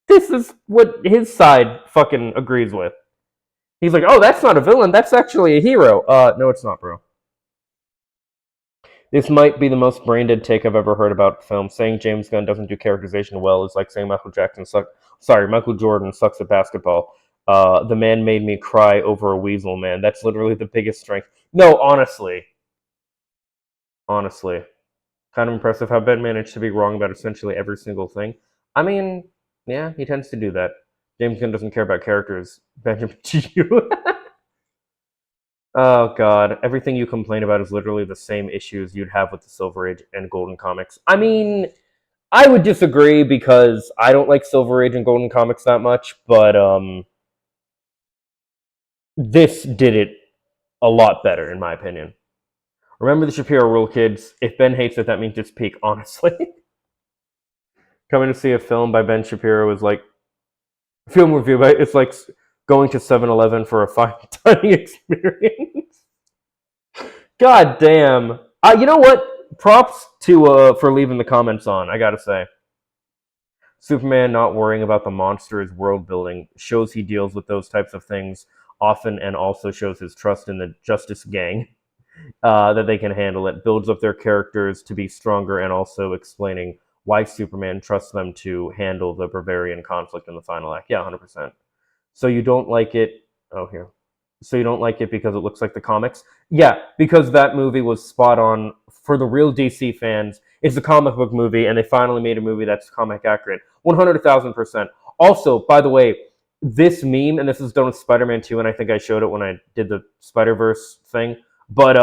this is what his side fucking agrees with. He's like, oh, that's not a villain, that's actually a hero. No, it's not, bro. This might be the most brain-dead take I've ever heard about film. Saying James Gunn doesn't do characterization well is like saying Michael Jordan sucks at basketball. The man made me cry over a weasel, man. That's literally the biggest strength. No, honestly, kind of impressive how Ben managed to be wrong about essentially every single thing. I mean, yeah, he tends to do that. James Gunn doesn't care about characters. Benjamin G.U. Oh god, everything you complain about is literally the same issues you'd have with the Silver Age and Golden comics. I mean, I would disagree because I don't like Silver Age and Golden comics that much, but this did it a lot better in my opinion. Remember the Shapiro rule, kids. If Ben hates it, that means it's peak, honestly. Coming to see a film by Ben Shapiro is like film review, but it's like going to 7-Eleven for a fine dining experience. God damn. You know what? Props to for leaving the comments on, I gotta say. Superman not worrying about the monster's world building shows he deals with those types of things often and also shows his trust in the Justice Gang. That they can handle it, builds up their characters to be stronger, and also explaining why Superman trusts them to handle the Bavarian conflict in the final act. Yeah, 100%. So you don't like it... Oh, here. So you don't like it because it looks like the comics? Yeah, because that movie was spot on. For the real DC fans, it's a comic book movie, and they finally made a movie that's comic accurate. 100,000%. Also, by the way, this meme, and this is done with Spider-Man 2, and I think I showed it when I did the Spider-Verse thing, but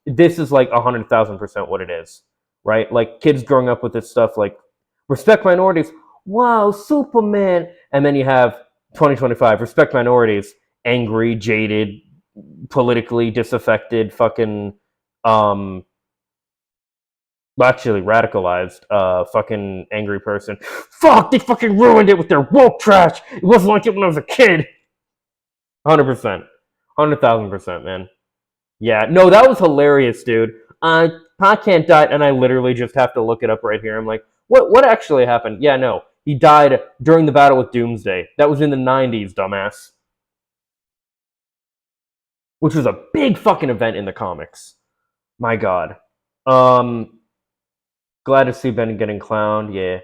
this is like 100,000% what it is, right? Like, kids growing up with this stuff, like, respect minorities, wow, Superman, and then you have 2025, respect minorities, angry, jaded, politically disaffected, fucking, actually radicalized, fucking angry person. Fuck, they fucking ruined it with their woke trash. It wasn't like it when I was a kid. 100%. 100,000%, man. Yeah, no, that was hilarious, dude. Pa Kent died, and I literally just have to look it up right here. I'm like, what actually happened? Yeah, no, he died during the battle with Doomsday. That was in the 90s, dumbass. Which was a big fucking event in the comics. My god. Glad to see Ben getting clowned, yeah.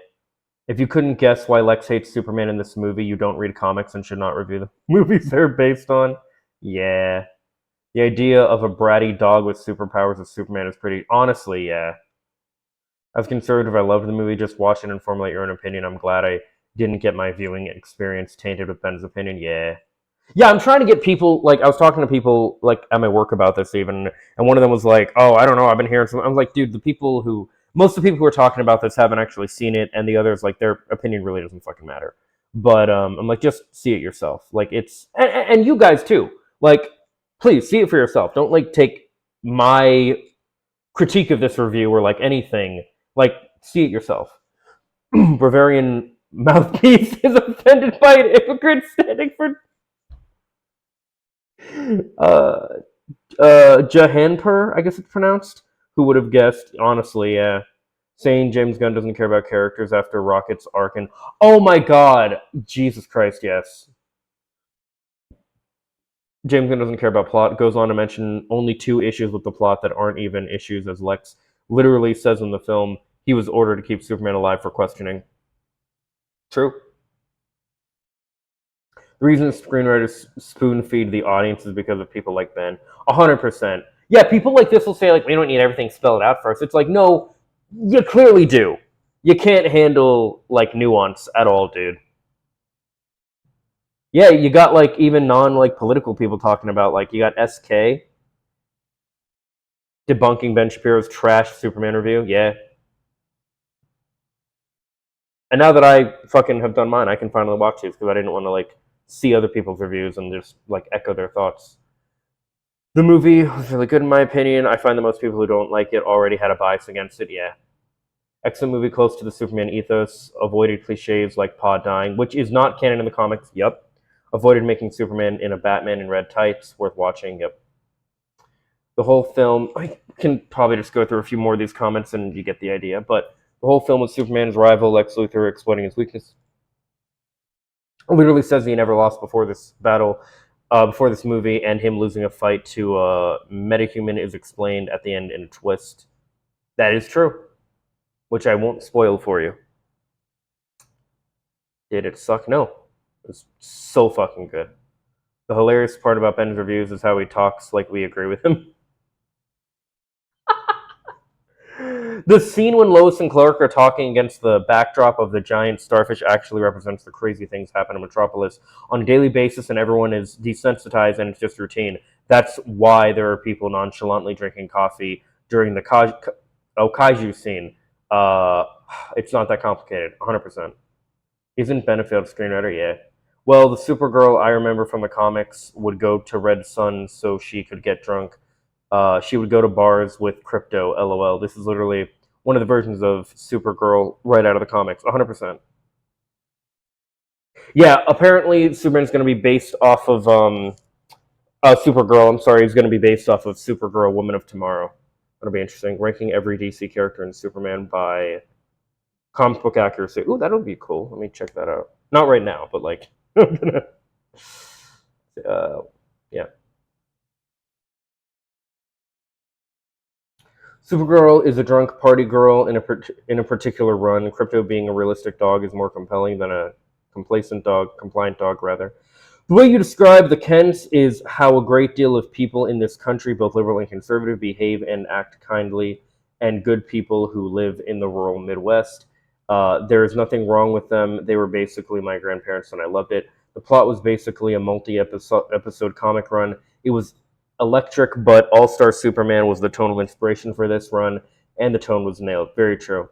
If you couldn't guess why Lex hates Superman in this movie, you don't read comics and should not review the movies they're based on. Yeah. The idea of a bratty dog with superpowers as Superman is pretty... Honestly, yeah. As conservative, I loved the movie. Just watch it and formulate your own opinion. I'm glad I didn't get my viewing experience tainted with Ben's opinion. Yeah. Yeah, I'm trying to get people... Like, I was talking to people, like, at my work about this even, and one of them was like, oh, I don't know, I've been hearing something. I'm like, dude, the people who... Most of the people who are talking about this haven't actually seen it, and the others, like, their opinion really doesn't fucking matter. But, I'm like, just see it yourself. Like, it's... And you guys, too. Like, please, see it for yourself. Don't, like, take my critique of this review or, like, anything. Like, see it yourself. Bavarian Mouthpiece is offended by an hypocrite standing for uh Jahanpur, I guess it's pronounced. Who would have guessed? Honestly, yeah. Saying James Gunn doesn't care about characters after Rocket's arc and oh my god, Jesus Christ, yes. James Gunn doesn't care about plot. Goes on to mention only 2 issues with the plot that aren't even issues, as Lex literally says in the film he was ordered to keep Superman alive for questioning. True. The reason screenwriters spoon feed the audience is because of people like Ben. 100%. Yeah, people like this will say, like, we don't need everything spelled out first. It's like, no, you clearly do. You can't handle, like, nuance at all, dude. Yeah, you got, like, even non, like, political people talking about, like, you got SK debunking Ben Shapiro's trash Superman review. Yeah. And now that I fucking have done mine, I can finally watch these because I didn't want to, like, see other people's reviews and just, like, echo their thoughts. The movie was really good in my opinion. I find that most people who don't like it already had a bias against it, yeah. Excellent movie close to the Superman ethos. Avoided cliches like Pa dying, which is not canon in the comics, yep. Avoided making Superman in a Batman in red tights, worth watching, yep. The whole film, I can probably just go through a few more of these comments and you get the idea, but the whole film with Superman's rival, Lex Luthor, exploiting his weakness. It literally says he never lost before this battle. Before this movie, and him losing a fight to Metahuman is explained at the end in a twist. That is true, which I won't spoil for you. Did it suck? No. It was so fucking good. The hilarious part about Ben's reviews is how he talks like we agree with him. The scene when Lois and Clark are talking against the backdrop of the giant starfish actually represents the crazy things happen in Metropolis on a daily basis, and everyone is desensitized and it's just routine. That's why there are people nonchalantly drinking coffee during the kaiju scene. It's not that complicated, 100%. Isn't Ben a failed screenwriter? Yeah. Well, the Supergirl I remember from the comics would go to Red Sun so she could get drunk. She would go to bars with Crypto, LOL. This is literally one of the versions of Supergirl right out of the comics, 100%. Yeah, apparently Superman's going to be based off of Supergirl. I'm sorry, he's going to be based off of Supergirl, Woman of Tomorrow. That'll be interesting. Ranking every DC character in Superman by comic book accuracy. Ooh, that'll be cool. Let me check that out. Not right now, but like, I'm gonna. Yeah. Supergirl is a drunk party girl in a particular run. Crypto being a realistic dog is more compelling than a compliant dog rather. The way you describe the Kents is how a great deal of people in this country, both liberal and conservative, behave and act kindly, and good people who live in the rural Midwest. There is nothing wrong with them. They were basically my grandparents, and I loved it. The plot was basically a multi-episode comic run. It was electric, but All-Star Superman was the tone of inspiration for this run, and the tone was nailed. Very true.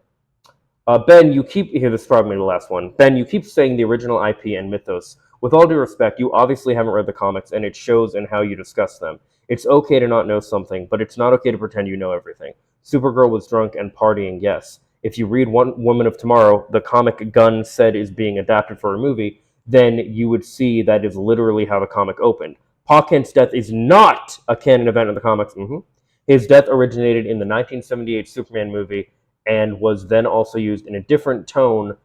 Ben, you keep... Here, this is probably the last one. Ben, you keep saying the original IP and mythos. With all due respect, you obviously haven't read the comics, and it shows in how you discuss them. It's okay to not know something, but it's not okay to pretend you know everything. Supergirl was drunk and partying, yes. If you read One Woman of Tomorrow, the comic Gunn said is being adapted for a movie, then you would see that is literally how the comic opened. Pa Kent's death is not a canon event in the comics. His death originated in the 1978 Superman movie and was then also used in a different tone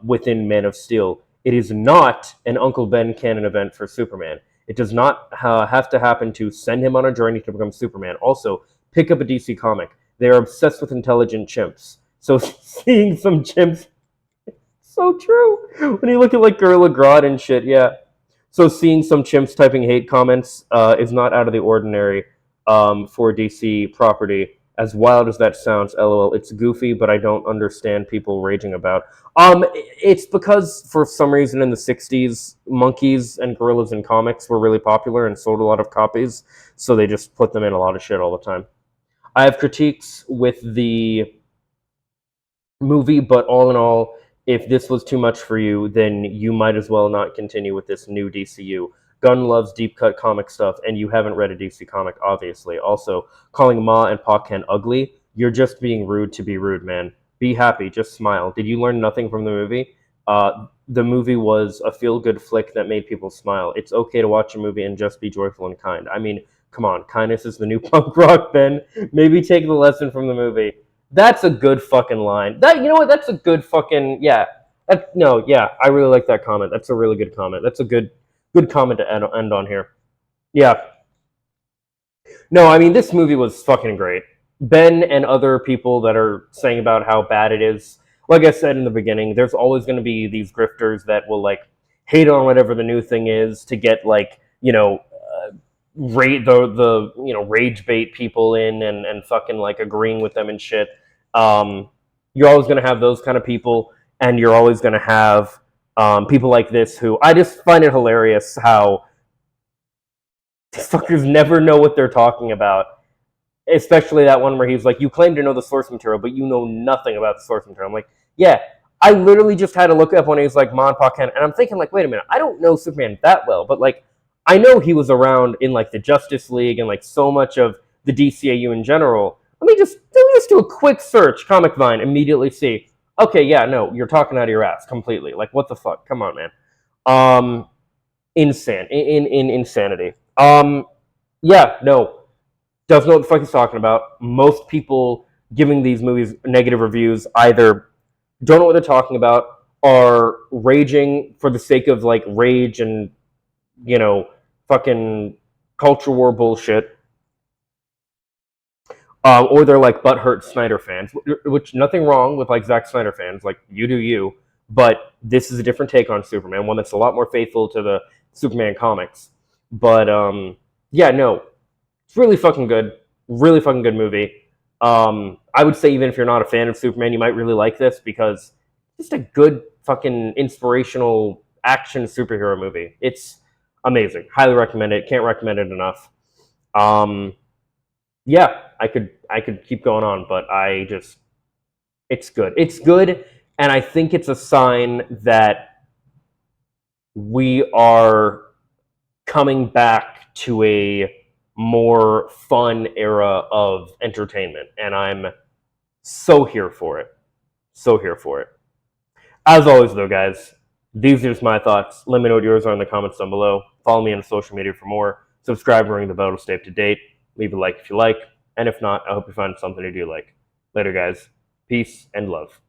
within Man of Steel. It is not an Uncle Ben canon event for Superman. It does not have to happen to send him on a journey to become Superman. Also, pick up a DC comic. They are obsessed with intelligent chimps. So seeing some chimps, so true. When you look at like Gorilla Grodd and shit, yeah. So seeing some chimps typing hate comments is not out of the ordinary for DC property. As wild as that sounds, LOL, it's goofy, but I don't understand people raging about. It's because for some reason in the 60s, monkeys and gorillas in comics were really popular and sold a lot of copies, so they just put them in a lot of shit all the time. I have critiques with the movie, but all in all, if this was too much for you, then you might as well not continue with this new DCU. Gunn loves deep cut comic stuff, and you haven't read a DC comic, obviously. Also, calling Ma and Pa Kent ugly, you're just being rude to be rude, man. Be happy, just smile. Did you learn nothing from the movie? The movie was a feel-good flick that made people smile. It's okay to watch a movie and just be joyful and kind. I mean, come on, kindness is the new punk rock, Ben. Maybe take the lesson from the movie. That's a good fucking line. That, you know what? That's a good fucking, yeah. I really like that comment. That's a really good comment. That's a good comment to end on here. Yeah. No, I mean, this movie was fucking great. Ben and other people that are saying about how bad it is, like I said in the beginning, there's always going to be these grifters that will, like, hate on whatever the new thing is to get, like, rage bait people in and fucking, like, agreeing with them and shit. You're always going to have those kind of people, and you're always going to have people like this who, I just find it hilarious how these fuckers never know what they're talking about. Especially that one where he's like, you claim to know the source material, but you know nothing about the source material. I'm like, yeah, I literally just had to look up when he was like Ma and Pa Kent, and I'm thinking, like, wait a minute, I don't know Superman that well, but, like, I know he was around in, like, the Justice League and, like, so much of the DCAU in general. Let me just do a quick search, Comic Vine, immediately see, okay, yeah, no, you're talking out of your ass completely. Like, what the fuck? Come on, man. Insanity. Yeah, no. Doesn't know what the fuck he's talking about. Most people giving these movies negative reviews either don't know what they're talking about, are raging for the sake of, like, rage and, fucking culture war bullshit, or they're, like, butthurt Snyder fans, which nothing wrong with, like, Zack Snyder fans. Like, you do you, but this is a different take on Superman, one that's a lot more faithful to the Superman comics. But, yeah, no. It's really fucking good. Really fucking good movie. I would say even if you're not a fan of Superman, you might really like this because it's just a good fucking inspirational action superhero movie. It's amazing. Highly recommend it. Can't recommend it enough. Yeah, I could keep going on, but it's good. It's good, and I think it's a sign that we are coming back to a more fun era of entertainment, and I'm so here for it. So here for it. As always, though, guys, these are just my thoughts. Let me know what yours are in the comments down below. Follow me on social media for more. Subscribe and ring the bell to stay up to date. Leave a like if you like, and if not, I hope you find something you do like. Later, guys. Peace and love.